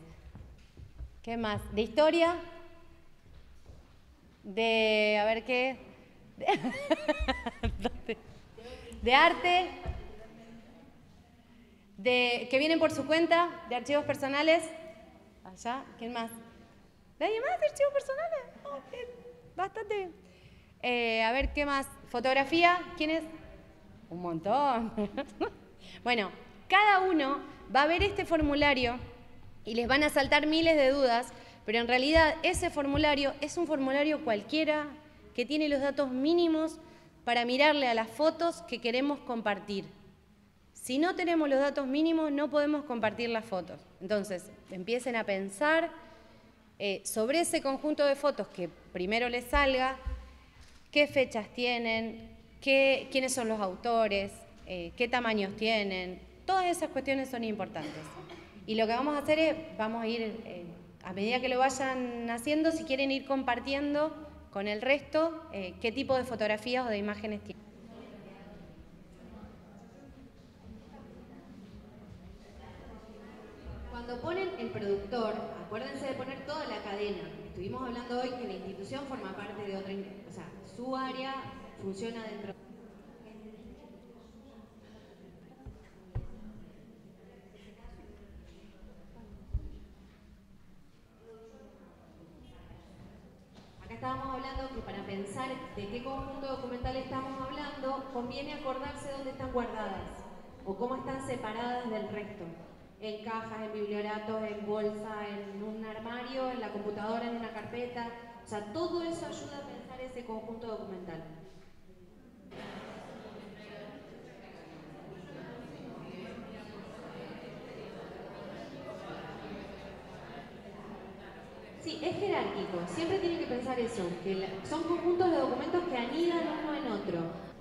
¿Qué más? ¿De historia? De, a ver qué. ¿De arte? ¿De que vienen por su cuenta? ¿De archivos personales? Allá. ¿Quién más? ¿De alguien más de archivos personales? Oh, bien. Bastante bien. A ver, ¿qué más? ¿Fotografía? ¿Quién es? Un montón. Bueno, cada uno va a ver este formulario y les van a saltar miles de dudas, pero en realidad ese formulario es un formulario cualquiera que tiene los datos mínimos para mirarle a las fotos que queremos compartir. Si no tenemos los datos mínimos, no podemos compartir las fotos. Entonces, empiecen a pensar sobre ese conjunto de fotos que primero les salga, qué fechas tienen, quiénes son los autores, qué tamaños tienen. Todas esas cuestiones son importantes. Y lo que vamos a hacer es, vamos a ir, a medida que lo vayan haciendo, si quieren ir compartiendo con el resto, qué tipo de fotografías o de imágenes tienen. Cuando ponen el productor, acuérdense de poner toda la cadena. Estuvimos hablando hoy que la institución forma parte de otra, o sea, su área funciona dentro. Acá estábamos hablando que para pensar de qué conjunto documental estamos hablando, conviene acordarse dónde están guardadas o cómo están separadas del resto. En cajas, en biblioratos, en bolsa, en un armario, en la computadora, en una carpeta. O sea, todo eso ayuda a pensar ese conjunto documental. Sí, es jerárquico. Siempre tienen que pensar eso, que son conjuntos de documentos que anidan uno en otro.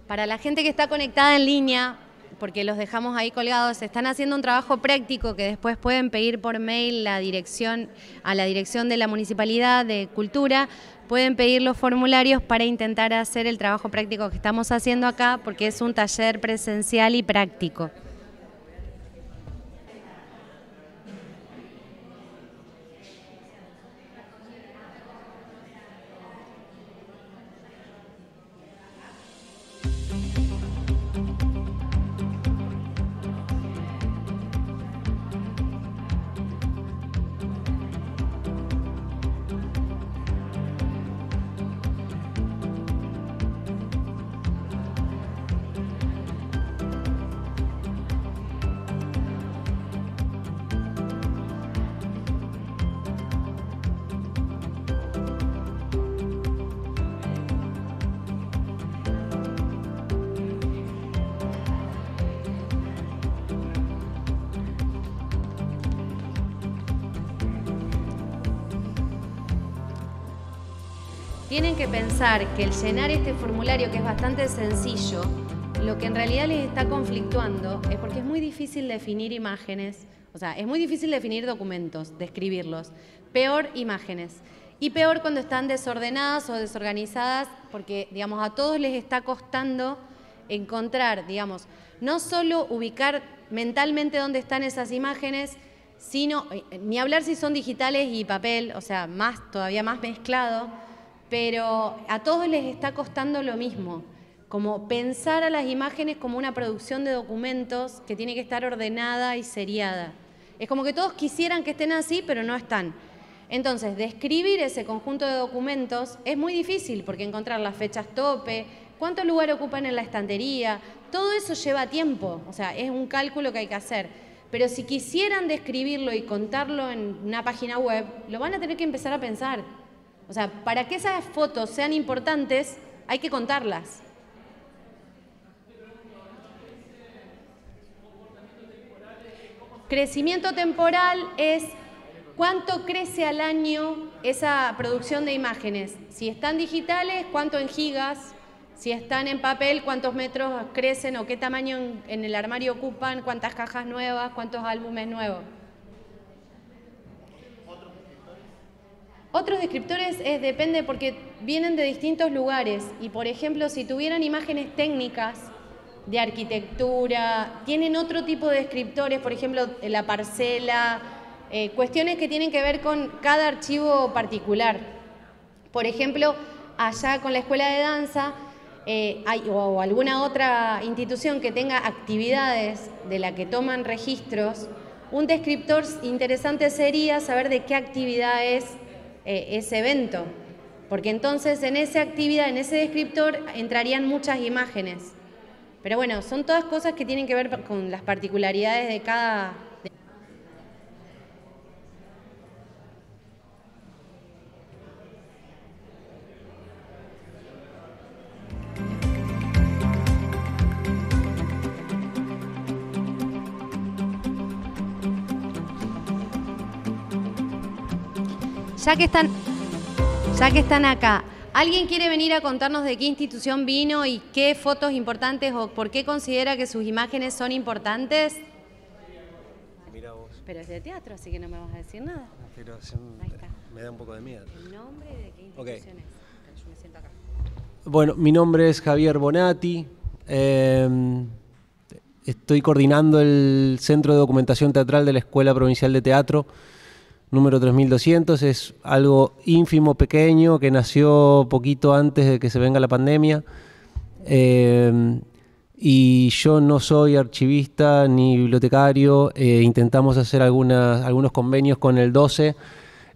Para la gente que está conectada en línea, porque los dejamos ahí colgados, están haciendo un trabajo práctico que después pueden pedir por mail a la dirección de la Municipalidad de Cultura, pueden pedir los formularios para intentar hacer el trabajo práctico que estamos haciendo acá, porque es un taller presencial y práctico. tienen que pensar que el llenar este formulario, que es bastante sencillo, lo que en realidad les está conflictuando es porque es muy difícil definir imágenes, o sea, es muy difícil definir documentos, describirlos. Peor imágenes. Y peor cuando están desordenadas o desorganizadas, porque, digamos, a todos les está costando encontrar, digamos, no solo ubicar mentalmente dónde están esas imágenes, sino, ni hablar si son digitales y papel, o sea, todavía más mezclado, pero a todos les está costando lo mismo, como pensar a las imágenes como una producción de documentos que tiene que estar ordenada y seriada. Es como que todos quisieran que estén así, pero no están. Entonces, describir ese conjunto de documentos es muy difícil, porque encontrar las fechas tope, cuánto lugar ocupan en la estantería, todo eso lleva tiempo, o sea, es un cálculo que hay que hacer. Pero si quisieran describirlo y contarlo en una página web, lo van a tener que empezar a pensar. O sea, para que esas fotos sean importantes, hay que contarlas. Crecimiento temporal es cuánto crece al año esa producción de imágenes. Si están digitales, cuánto en gigas. Si están en papel, cuántos metros crecen o qué tamaño en el armario ocupan, cuántas cajas nuevas, cuántos álbumes nuevos. Otros descriptores depende porque vienen de distintos lugares y, por ejemplo, si tuvieran imágenes técnicas de arquitectura, tienen otro tipo de descriptores, por ejemplo, la parcela, cuestiones que tienen que ver con cada archivo particular. Por ejemplo, allá con la escuela de danza, o alguna otra institución que tenga actividades de la que toman registros, un descriptor interesante sería saber de qué actividad es ese evento, porque entonces en esa actividad, en ese descriptor, entrarían muchas imágenes. Pero bueno, son todas cosas que tienen que ver con las particularidades de cada... Ya que están acá, ¿alguien quiere venir a contarnos de qué institución vino y qué fotos importantes o por qué considera que sus imágenes son importantes? Mira vos. Pero es de teatro, así que no me vas a decir nada. Pero Ahí está. me da un poco de miedo. ¿El nombre de qué institución es? Yo me siento acá. Bueno, mi nombre es Javier Bonatti. Estoy coordinando el Centro de Documentación Teatral de la Escuela Provincial de Teatro, número 3200. Es algo ínfimo, pequeño, que nació poquito antes de que se venga la pandemia. Y yo no soy archivista ni bibliotecario. Intentamos hacer algunos convenios con el 12,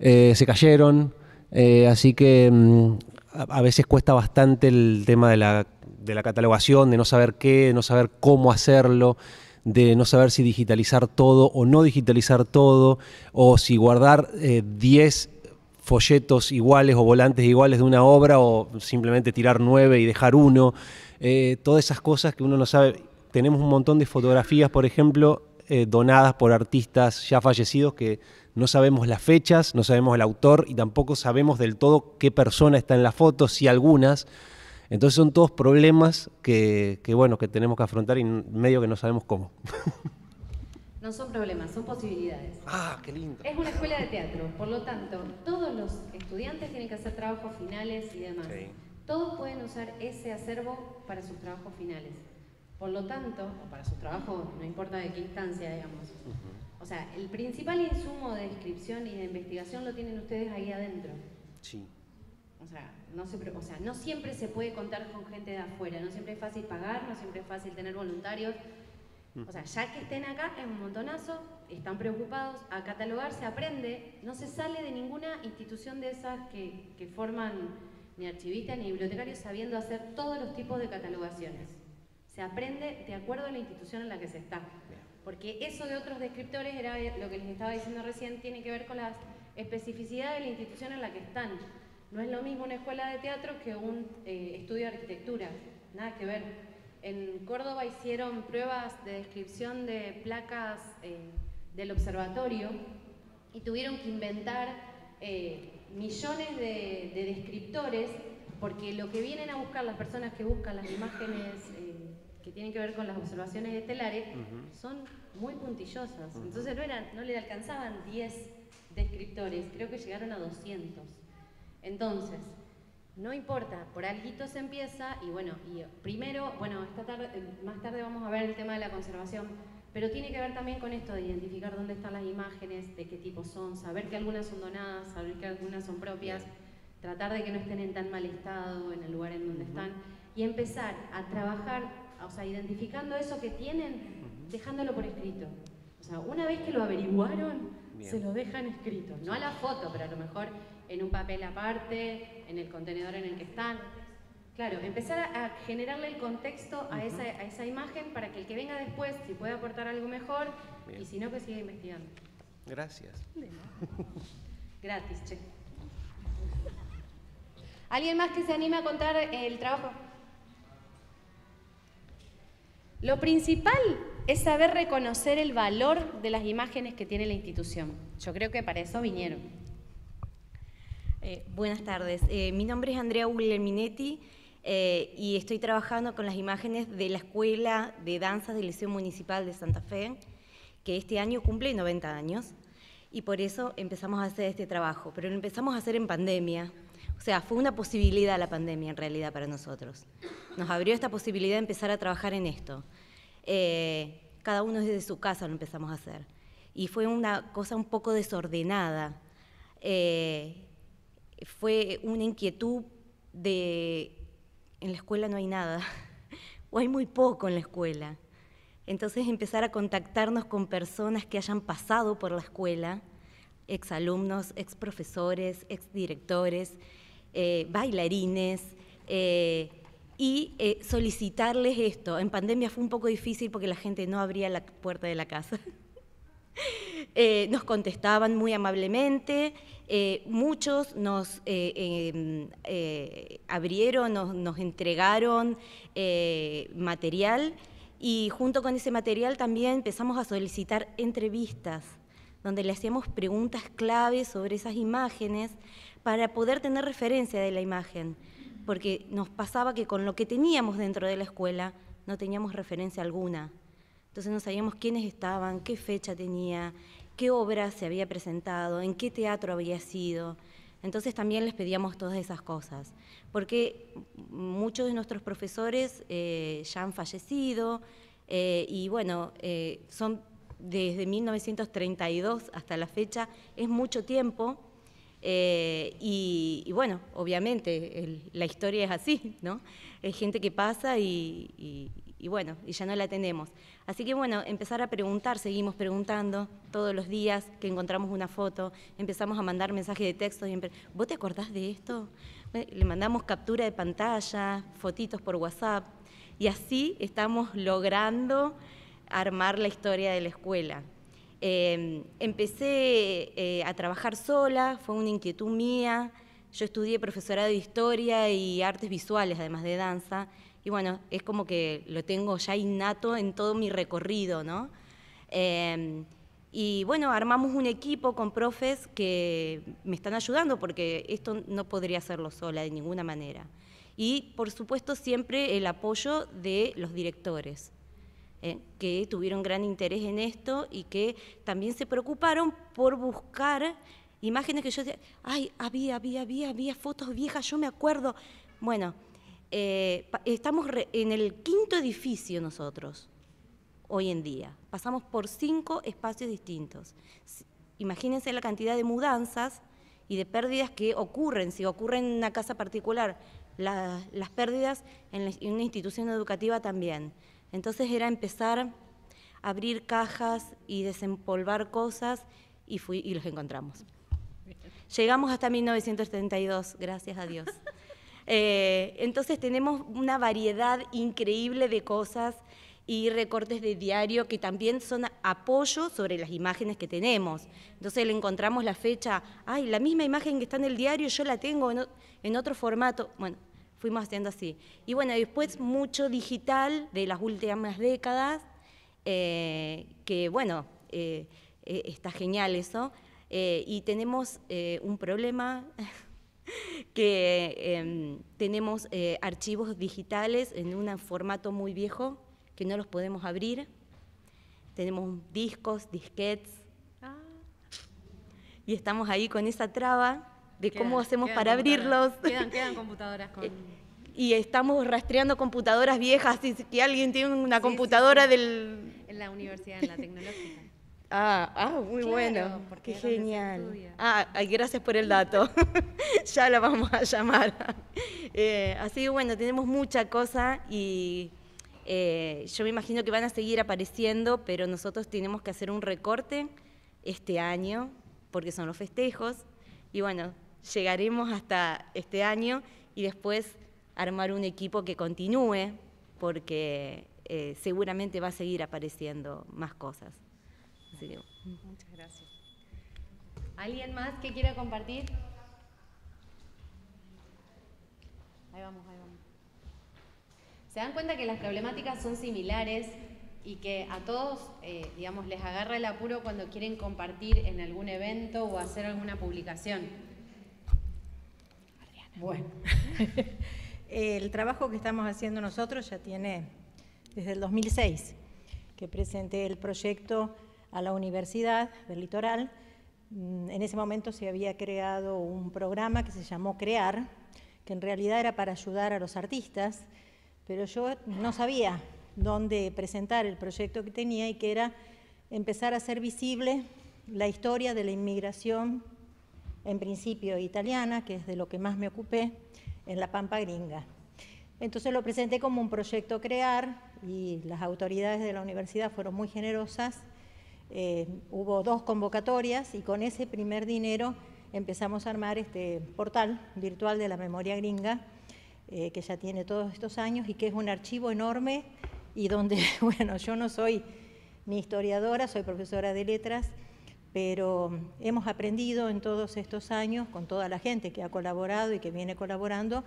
se cayeron, así que a veces cuesta bastante el tema de la catalogación, de no saber qué, de no saber cómo hacerlo, de no saber si digitalizar todo o no digitalizar todo, o si guardar 10 folletos iguales o volantes iguales de una obra o simplemente tirar 9 y dejar uno. Todas esas cosas que uno no sabe. Tenemos un montón de fotografías, por ejemplo, donadas por artistas ya fallecidos que no sabemos las fechas, no sabemos el autor y tampoco sabemos del todo qué persona está en la foto, si algunas. Entonces son todos problemas que tenemos que afrontar y medio que no sabemos cómo. No son problemas, son posibilidades. ¡Ah, qué lindo! Es una escuela de teatro, por lo tanto, todos los estudiantes tienen que hacer trabajos finales y demás. Sí. Todos pueden usar ese acervo para sus trabajos finales. Por lo tanto, o para sus trabajos, no importa de qué instancia, digamos. O sea, el principal insumo de descripción y de investigación lo tienen ustedes ahí adentro. Sí. O sea, no siempre se puede contar con gente de afuera, no siempre es fácil pagar, no siempre es fácil tener voluntarios. O sea, ya que estén acá es un montonazo, están preocupados, a catalogar se aprende, no se sale de ninguna institución de esas que forman ni archivistas ni bibliotecarios sabiendo hacer todos los tipos de catalogaciones. Se aprende de acuerdo a la institución en la que se está. Porque eso de otros descriptores, era lo que les estaba diciendo recién, tiene que ver con las especificidades de la institución en la que están. No es lo mismo una escuela de teatro que un estudio de arquitectura, nada que ver. En Córdoba hicieron pruebas de descripción de placas del observatorio y tuvieron que inventar millones de descriptores, porque lo que vienen a buscar las personas que buscan las imágenes que tienen que ver con las observaciones estelares son muy puntillosas. Entonces no le alcanzaban 10 descriptores, creo que llegaron a 200. Entonces, no importa, por alguito se empieza y bueno, primero, más tarde vamos a ver el tema de la conservación, pero tiene que ver también con esto de identificar dónde están las imágenes, de qué tipo son, saber que algunas son donadas, saber que algunas son propias, tratar de que no estén en tan mal estado en el lugar en donde están y empezar a trabajar, o sea, identificando eso que tienen, dejándolo por escrito. O sea, una vez que lo averiguaron, se lo dejan escrito, no a la foto, pero a lo mejor en un papel aparte, en el contenedor en el que están. Claro, empezar a generarle el contexto a esa imagen para que el que venga después, si puede aportar algo mejor, y si no, que siga investigando. Gracias. Gratis, che. ¿Alguien más que se anime a contar el trabajo? Lo principal es saber reconocer el valor de las imágenes que tiene la institución. Yo creo que para eso vinieron. Buenas tardes. Mi nombre es Andrea Guglielminetti y estoy trabajando con las imágenes de la Escuela de Danzas del Liceo Municipal de Santa Fe, que este año cumple 90 años, y por eso empezamos a hacer este trabajo. Pero lo empezamos a hacer en pandemia. O sea, fue una posibilidad la pandemia en realidad para nosotros. Nos abrió esta posibilidad de empezar a trabajar en esto. Cada uno desde su casa lo empezamos a hacer. Y fue una cosa un poco desordenada. Fue una inquietud de, en la escuela no hay nada, o hay muy poco en la escuela. Entonces empezar a contactarnos con personas que hayan pasado por la escuela, exalumnos, exprofesores, exdirectores, bailarines, y solicitarles esto. En pandemia fue un poco difícil porque la gente no abría la puerta de la casa. Nos contestaban muy amablemente, muchos nos abrieron, nos entregaron material, y junto con ese material también empezamos a solicitar entrevistas donde le hacíamos preguntas claves sobre esas imágenes para poder tener referencia de la imagen, porque nos pasaba que con lo que teníamos dentro de la escuela no teníamos referencia alguna. Entonces no sabíamos quiénes estaban, qué fecha tenía, qué obra se había presentado, en qué teatro había sido. Entonces también les pedíamos todas esas cosas, porque muchos de nuestros profesores ya han fallecido, y bueno, son desde 1932 hasta la fecha, es mucho tiempo, y bueno, obviamente la historia es así, ¿no? Es gente que pasa y bueno, y ya no la tenemos. Así que bueno, empezar a preguntar, seguimos preguntando todos los días que encontramos una foto, empezamos a mandar mensajes de texto, ¿vos te acordás de esto? Le mandamos captura de pantalla, fotitos por WhatsApp, y así estamos logrando armar la historia de la escuela. Empecé a trabajar sola, fue una inquietud mía. Yo estudié profesorado de historia y artes visuales, además de danza, y bueno, es como que lo tengo ya innato en todo mi recorrido, ¿no? Y bueno, armamos un equipo con profes que me están ayudando, porque esto no podría hacerlo sola de ninguna manera. Y por supuesto siempre el apoyo de los directores, que tuvieron gran interés en esto y que también se preocuparon por buscar imágenes que yo decía, ay, había fotos viejas, yo me acuerdo. Bueno, estamos en el 5.º edificio nosotros, hoy en día. Pasamos por 5 espacios distintos. Imagínense la cantidad de mudanzas y de pérdidas que ocurren. Si ocurren en una casa particular, las pérdidas en una institución educativa también. Entonces era empezar a abrir cajas y desempolvar cosas, y los encontramos. Llegamos hasta 1932, gracias a Dios. Entonces tenemos una variedad increíble de cosas y recortes de diario que también son apoyo sobre las imágenes que tenemos. Entonces le encontramos la fecha, ay, la misma imagen que está en el diario yo la tengo en otro formato. Bueno, fuimos haciendo así. Y bueno, después mucho digital de las últimas décadas, que bueno, está genial eso. Y tenemos un problema que tenemos archivos digitales en un formato muy viejo que no los podemos abrir. Tenemos discos, disquetes, y estamos ahí con esa traba de cómo hacemos para abrirlos. Quedan computadoras con... Y estamos rastreando computadoras viejas, si que alguien tiene una computadora del... En la universidad, en la tecnológica. Muy Claro, bueno, porque qué es donde se genial. estudia. Gracias por el dato, ya la vamos a llamar. Así que bueno, tenemos mucha cosa y yo me imagino que van a seguir apareciendo, pero nosotros tenemos que hacer un recorte este año, porque son los festejos, y bueno, llegaremos hasta este año y después armar un equipo que continúe, porque seguramente va a seguir apareciendo más cosas. Así que, muchas gracias. ¿Alguien más que quiera compartir? Ahí vamos. ¿Se dan cuenta que las problemáticas son similares y que a todos, digamos, les agarra el apuro cuando quieren compartir en algún evento o hacer alguna publicación? Bueno, el trabajo que estamos haciendo nosotros ya tiene desde el 2006, que presenté el proyecto a la Universidad del Litoral. En ese momento se había creado un programa que se llamó CREAR, que en realidad era para ayudar a los artistas, pero yo no sabía dónde presentar el proyecto que tenía, y que era empezar a hacer visible la historia de la inmigración, en principio italiana, que es de lo que más me ocupé, en la Pampa Gringa. Entonces lo presenté como un proyecto CREAR y las autoridades de la universidad fueron muy generosas. Hubo 2 convocatorias y con ese primer dinero empezamos a armar este portal virtual de la memoria gringa, que ya tiene todos estos años y que es un archivo enorme y donde, bueno, yo no soy ni historiadora, soy profesora de letras, pero hemos aprendido en todos estos años, con toda la gente que ha colaborado y que viene colaborando,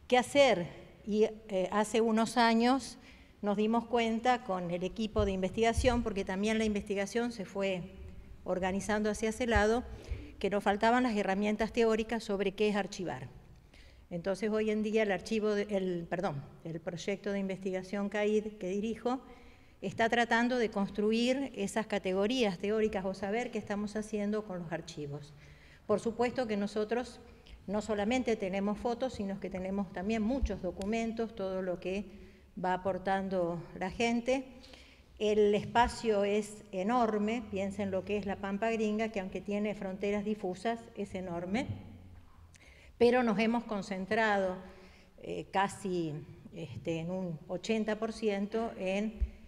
qué hacer. Y hace unos años nos dimos cuenta con el equipo de investigación, porque también la investigación se fue organizando hacia ese lado, que nos faltaban las herramientas teóricas sobre qué es archivar. Entonces hoy en día el proyecto de investigación CAID que dirijo está tratando de construir esas categorías teóricas o saber qué estamos haciendo con los archivos. Por supuesto que nosotros no solamente tenemos fotos, sino que tenemos también muchos documentos, todo lo que va aportando la gente. El espacio es enorme, piensen lo que es la Pampa Gringa, que aunque tiene fronteras difusas, es enorme, pero nos hemos concentrado casi en un 80% en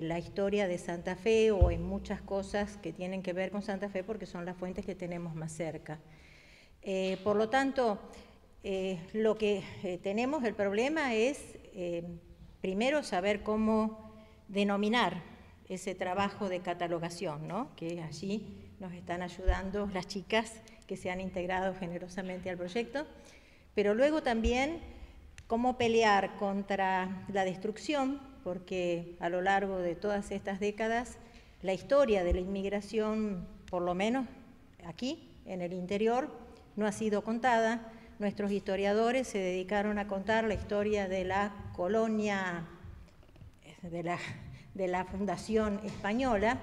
la historia de Santa Fe o en muchas cosas que tienen que ver con Santa Fe porque son las fuentes que tenemos más cerca. Por lo tanto, lo que tenemos, el problema es primero saber cómo denominar ese trabajo de catalogación, ¿no? Que allí nos están ayudando las chicas que se han integrado generosamente al proyecto, pero luego también cómo pelear contra la destrucción, porque a lo largo de todas estas décadas la historia de la inmigración, por lo menos aquí, en el interior, no ha sido contada. Nuestros historiadores se dedicaron a contar la historia de la colonia, de la fundación española,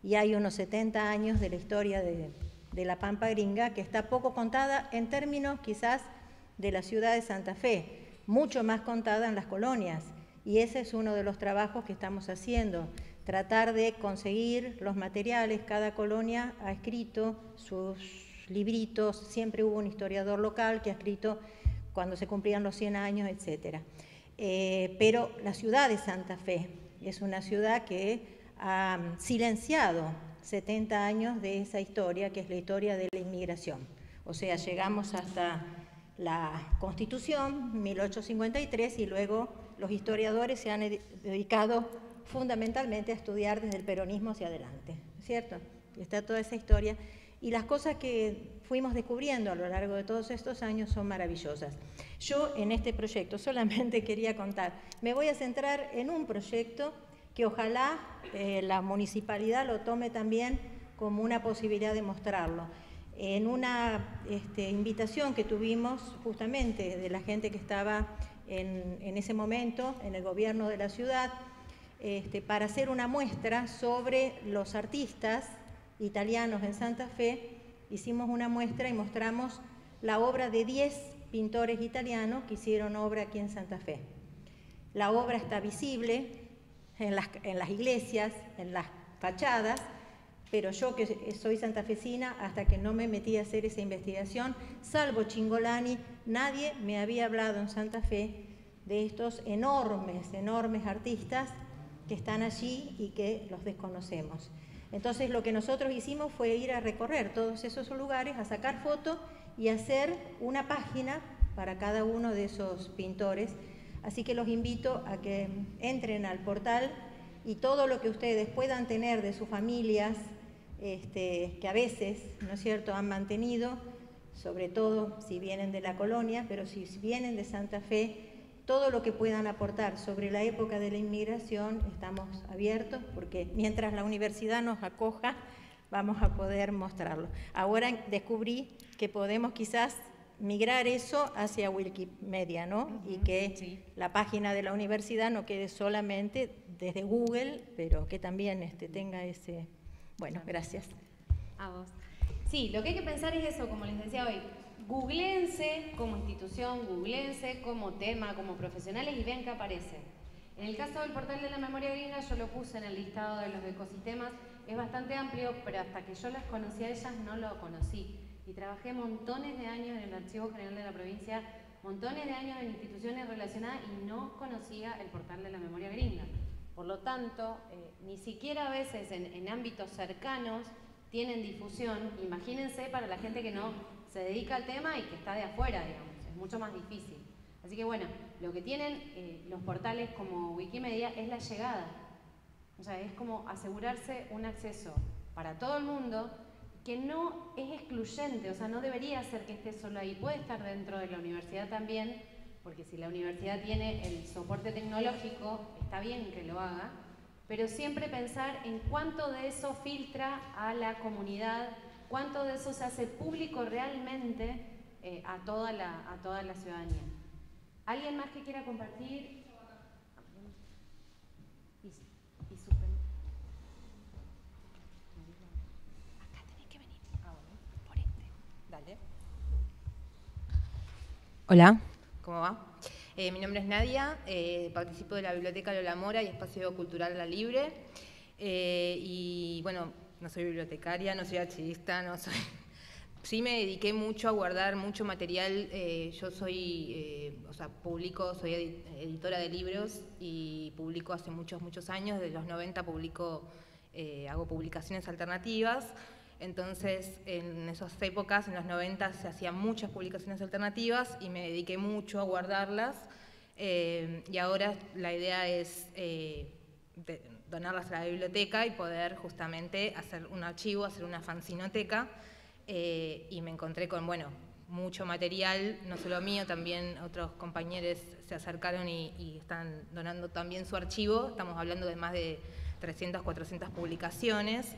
y hay unos 70 años de la historia de la Pampa Gringa que está poco contada en términos quizás de la ciudad de Santa Fe, mucho más contada en las colonias. Y ese es uno de los trabajos que estamos haciendo, tratar de conseguir los materiales. Cada colonia ha escrito sus libritos, siempre hubo un historiador local que ha escrito cuando se cumplían los 100 años, etc. Pero la ciudad de Santa Fe es una ciudad que ha silenciado 70 años de esa historia, que es la historia de la inmigración. O sea, llegamos hasta la Constitución, 1853, y luego los historiadores se han dedicado fundamentalmente a estudiar desde el peronismo hacia adelante, ¿cierto? Está toda esa historia, y las cosas que fuimos descubriendo a lo largo de todos estos años son maravillosas. Yo en este proyecto solamente quería contar, me voy a centrar en un proyecto que ojalá la municipalidad lo tome también como una posibilidad de mostrarlo. En una invitación que tuvimos justamente de la gente que estaba en ese momento en el gobierno de la ciudad, para hacer una muestra sobre los artistas italianos en Santa Fe, hicimos una muestra y mostramos la obra de 10 pintores italianos que hicieron obra aquí en Santa Fe. La obra está visible en las iglesias, en las fachadas, pero yo que soy santafesina, hasta que no me metí a hacer esa investigación, salvo Cingolani, nadie me había hablado en Santa Fe de estos enormes, enormes artistas que están allí y que los desconocemos. Entonces lo que nosotros hicimos fue ir a recorrer todos esos lugares, a sacar fotos y hacer una página para cada uno de esos pintores. Así que los invito a que entren al portal y todo lo que ustedes puedan tener de sus familias, que a veces, ¿no es cierto?, han mantenido, sobre todo si vienen de la colonia, pero si vienen de Santa Fe, todo lo que puedan aportar sobre la época de la inmigración, estamos abiertos, porque mientras la universidad nos acoja, vamos a poder mostrarlo. Ahora descubrí que podemos quizás migrar eso hacia Wikimedia, ¿no? Y que la página de la universidad no quede solamente desde Google, pero que también tenga ese... Bueno, gracias. A vos. Sí, lo que hay que pensar es eso, como les decía hoy, googleense como institución, googleense como tema, como profesionales y vean qué aparece. En el caso del portal de la memoria gringa, yo lo puse en el listado de los ecosistemas, es bastante amplio, pero hasta que yo las conocí a ellas no lo conocí. Y trabajé montones de años en el Archivo General de la provincia, montones de años en instituciones relacionadas y no conocía el portal de la memoria gringa. Por lo tanto, ni siquiera a veces en ámbitos cercanos tienen difusión. Imagínense para la gente que no se dedica al tema y que está de afuera, digamos, es mucho más difícil. Así que bueno, lo que tienen los portales como Wikimedia es la llegada. O sea, es como asegurarse un acceso para todo el mundo que no es excluyente, o sea, no debería ser que esté solo ahí, puede estar dentro de la universidad también, porque si la universidad tiene el soporte tecnológico, está bien que lo haga, pero siempre pensar en cuánto de eso filtra a la comunidad, cuánto de eso se hace público realmente a toda la ciudadanía. ¿Alguien más que quiera compartir? Y suspender. Acá tenés que venir. Por Dale. Hola, ¿cómo va? Mi nombre es Nadia, participo de la Biblioteca Lola Mora y Espacio Cultural La Libre. Y bueno, no soy bibliotecaria, no soy archivista, no soy... Sí me dediqué mucho a guardar mucho material. Yo soy, soy editora de libros y publico hace muchos años, desde los 90 hago publicaciones alternativas. Entonces, en esas épocas, en los 90, se hacían muchas publicaciones alternativas y me dediqué mucho a guardarlas. Y ahora la idea es donarlas a la biblioteca y poder justamente hacer un archivo, hacer una fanzinoteca. Y me encontré con, mucho material, no solo mío, también otros compañeros se acercaron y están donando también su archivo. Estamos hablando de más de 300, 400 publicaciones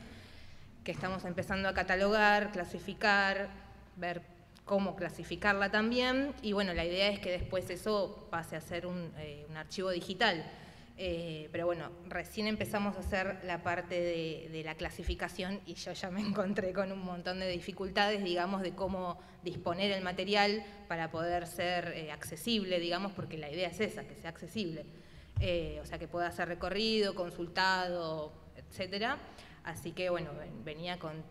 que estamos empezando a catalogar, clasificar, ver cómo clasificarla también. Y bueno, la idea es que después eso pase a ser un archivo digital. Pero bueno, recién empezamos a hacer la parte de la clasificación y yo ya me encontré con un montón de dificultades, digamos, de cómo disponer el material para poder ser accesible, digamos, porque la idea es esa, que sea accesible. O sea, que pueda ser recorrido, consultado, etcétera. Así que bueno, venía con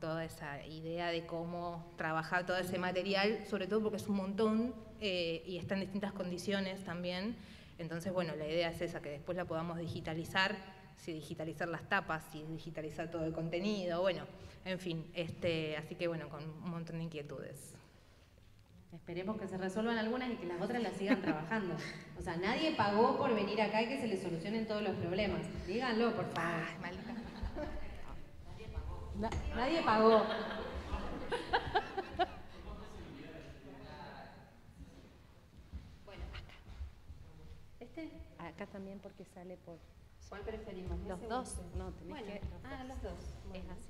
toda esa idea de cómo trabajar todo ese material, sobre todo porque es un montón y está en distintas condiciones también. Entonces, bueno, la idea es esa, que después la podamos digitalizar, si digitalizar las tapas, si digitalizar todo el contenido, bueno, en fin, así que bueno, con un montón de inquietudes. Esperemos que se resuelvan algunas y que las otras las sigan trabajando. O sea, nadie pagó por venir acá y que se les solucionen todos los problemas. Díganlo, por favor. Ay, malita. Nadie pagó. Bueno, acá. Acá también porque sale por... ¿Cuál preferimos? Los dos. No, tenés bueno, que... los dos. Es así.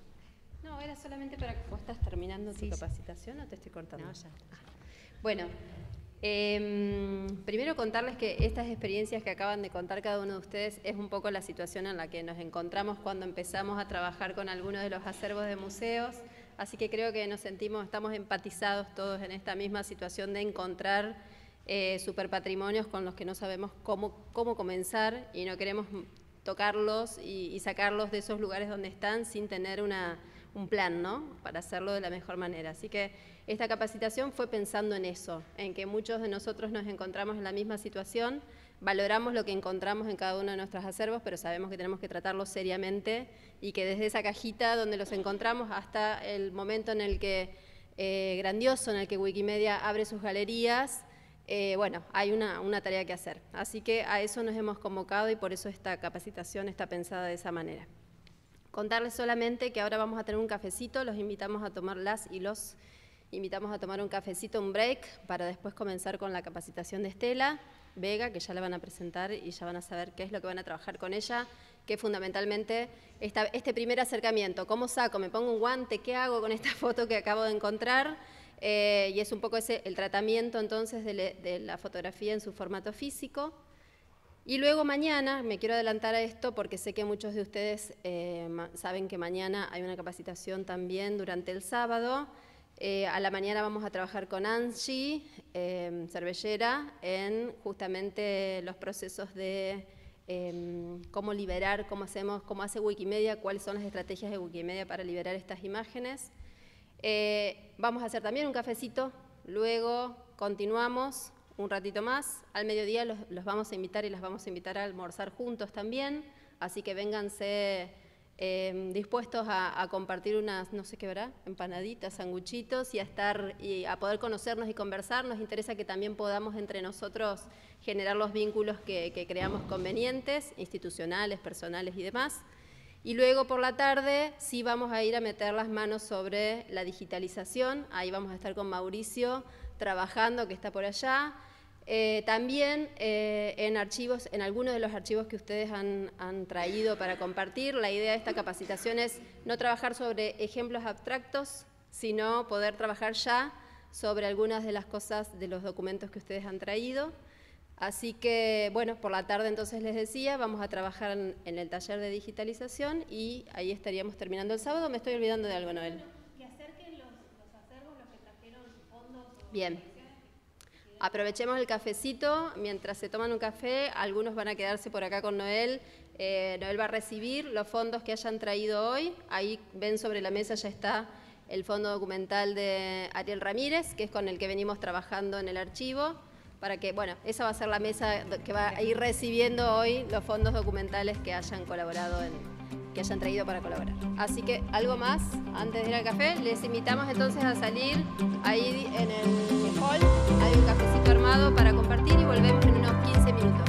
No, era solamente para que vos estás terminando tu capacitación, ¿o te estoy cortando? No, ya. Bueno, primero contarles que estas experiencias que acaban de contar cada uno de ustedes es un poco la situación en la que nos encontramos cuando empezamos a trabajar con algunos de los acervos de museos, así que creo que estamos empatizados todos en esta misma situación de encontrar superpatrimonios con los que no sabemos cómo comenzar y no queremos tocarlos y sacarlos de esos lugares donde están sin tener un plan, ¿no?, para hacerlo de la mejor manera. Así que esta capacitación fue pensando en eso, en que muchos de nosotros nos encontramos en la misma situación, valoramos lo que encontramos en cada uno de nuestros acervos, pero sabemos que tenemos que tratarlos seriamente y que desde esa cajita donde los encontramos hasta el momento en el que, grandioso, en el que Wikimedia abre sus galerías, bueno, hay una tarea que hacer. Así que a eso nos hemos convocado y por eso esta capacitación está pensada de esa manera. Contarles solamente que ahora vamos a tener un cafecito, los invitamos a tomar invitamos a tomar un cafecito, un break, para después comenzar con la capacitación de Estela Vega, que ya la van a presentar y ya van a saber qué es lo que van a trabajar con ella, que fundamentalmente este primer acercamiento, ¿cómo saco? ¿Me pongo un guante? ¿Qué hago con esta foto que acabo de encontrar? Y es un poco el tratamiento entonces de la fotografía en su formato físico. Y luego mañana, me quiero adelantar a esto porque sé que muchos de ustedes saben que mañana hay una capacitación también durante el sábado. A la mañana vamos a trabajar con Angie Cervellera en justamente los procesos de cómo liberar, cómo hace Wikimedia, cuáles son las estrategias de Wikimedia para liberar estas imágenes. Vamos a hacer también un cafecito, luego continuamos un ratito más. Al mediodía los vamos a invitar y las vamos a invitar a almorzar juntos también, así que vénganse dispuestos a compartir unas, no sé qué verá, empanaditas, sanguchitos y a poder conocernos y conversar. Nos interesa que también podamos entre nosotros generar los vínculos que creamos convenientes, institucionales, personales y demás. Y luego por la tarde sí vamos a ir a meter las manos sobre la digitalización. Ahí vamos a estar con Mauricio trabajando, que está por allá. También en algunos de los archivos que ustedes han traído para compartir, la idea de esta capacitación es no trabajar sobre ejemplos abstractos, sino poder trabajar ya sobre algunas de las cosas de los documentos que ustedes han traído. Así que, bueno, por la tarde entonces les decía, vamos a trabajar en el taller de digitalización y ahí estaríamos terminando el sábado. ¿Me estoy olvidando de algo, Noel? Que acerquen los acervos, los que trajeron fondos. Bien. Aprovechemos el cafecito, mientras se toman un café, algunos van a quedarse por acá con Noel. Noel va a recibir los fondos que hayan traído hoy. Ahí ven sobre la mesa ya está el fondo documental de Ariel Ramírez, que es con el que venimos trabajando en el archivo, para que, bueno, esa va a ser la mesa que va a ir recibiendo hoy los fondos documentales que hayan colaborado, que hayan traído para colaborar. Así que, algo más antes de ir al café, les invitamos entonces a salir ahí en el hall, hay un cafecito armado para compartir y volvemos en unos 15 minutos.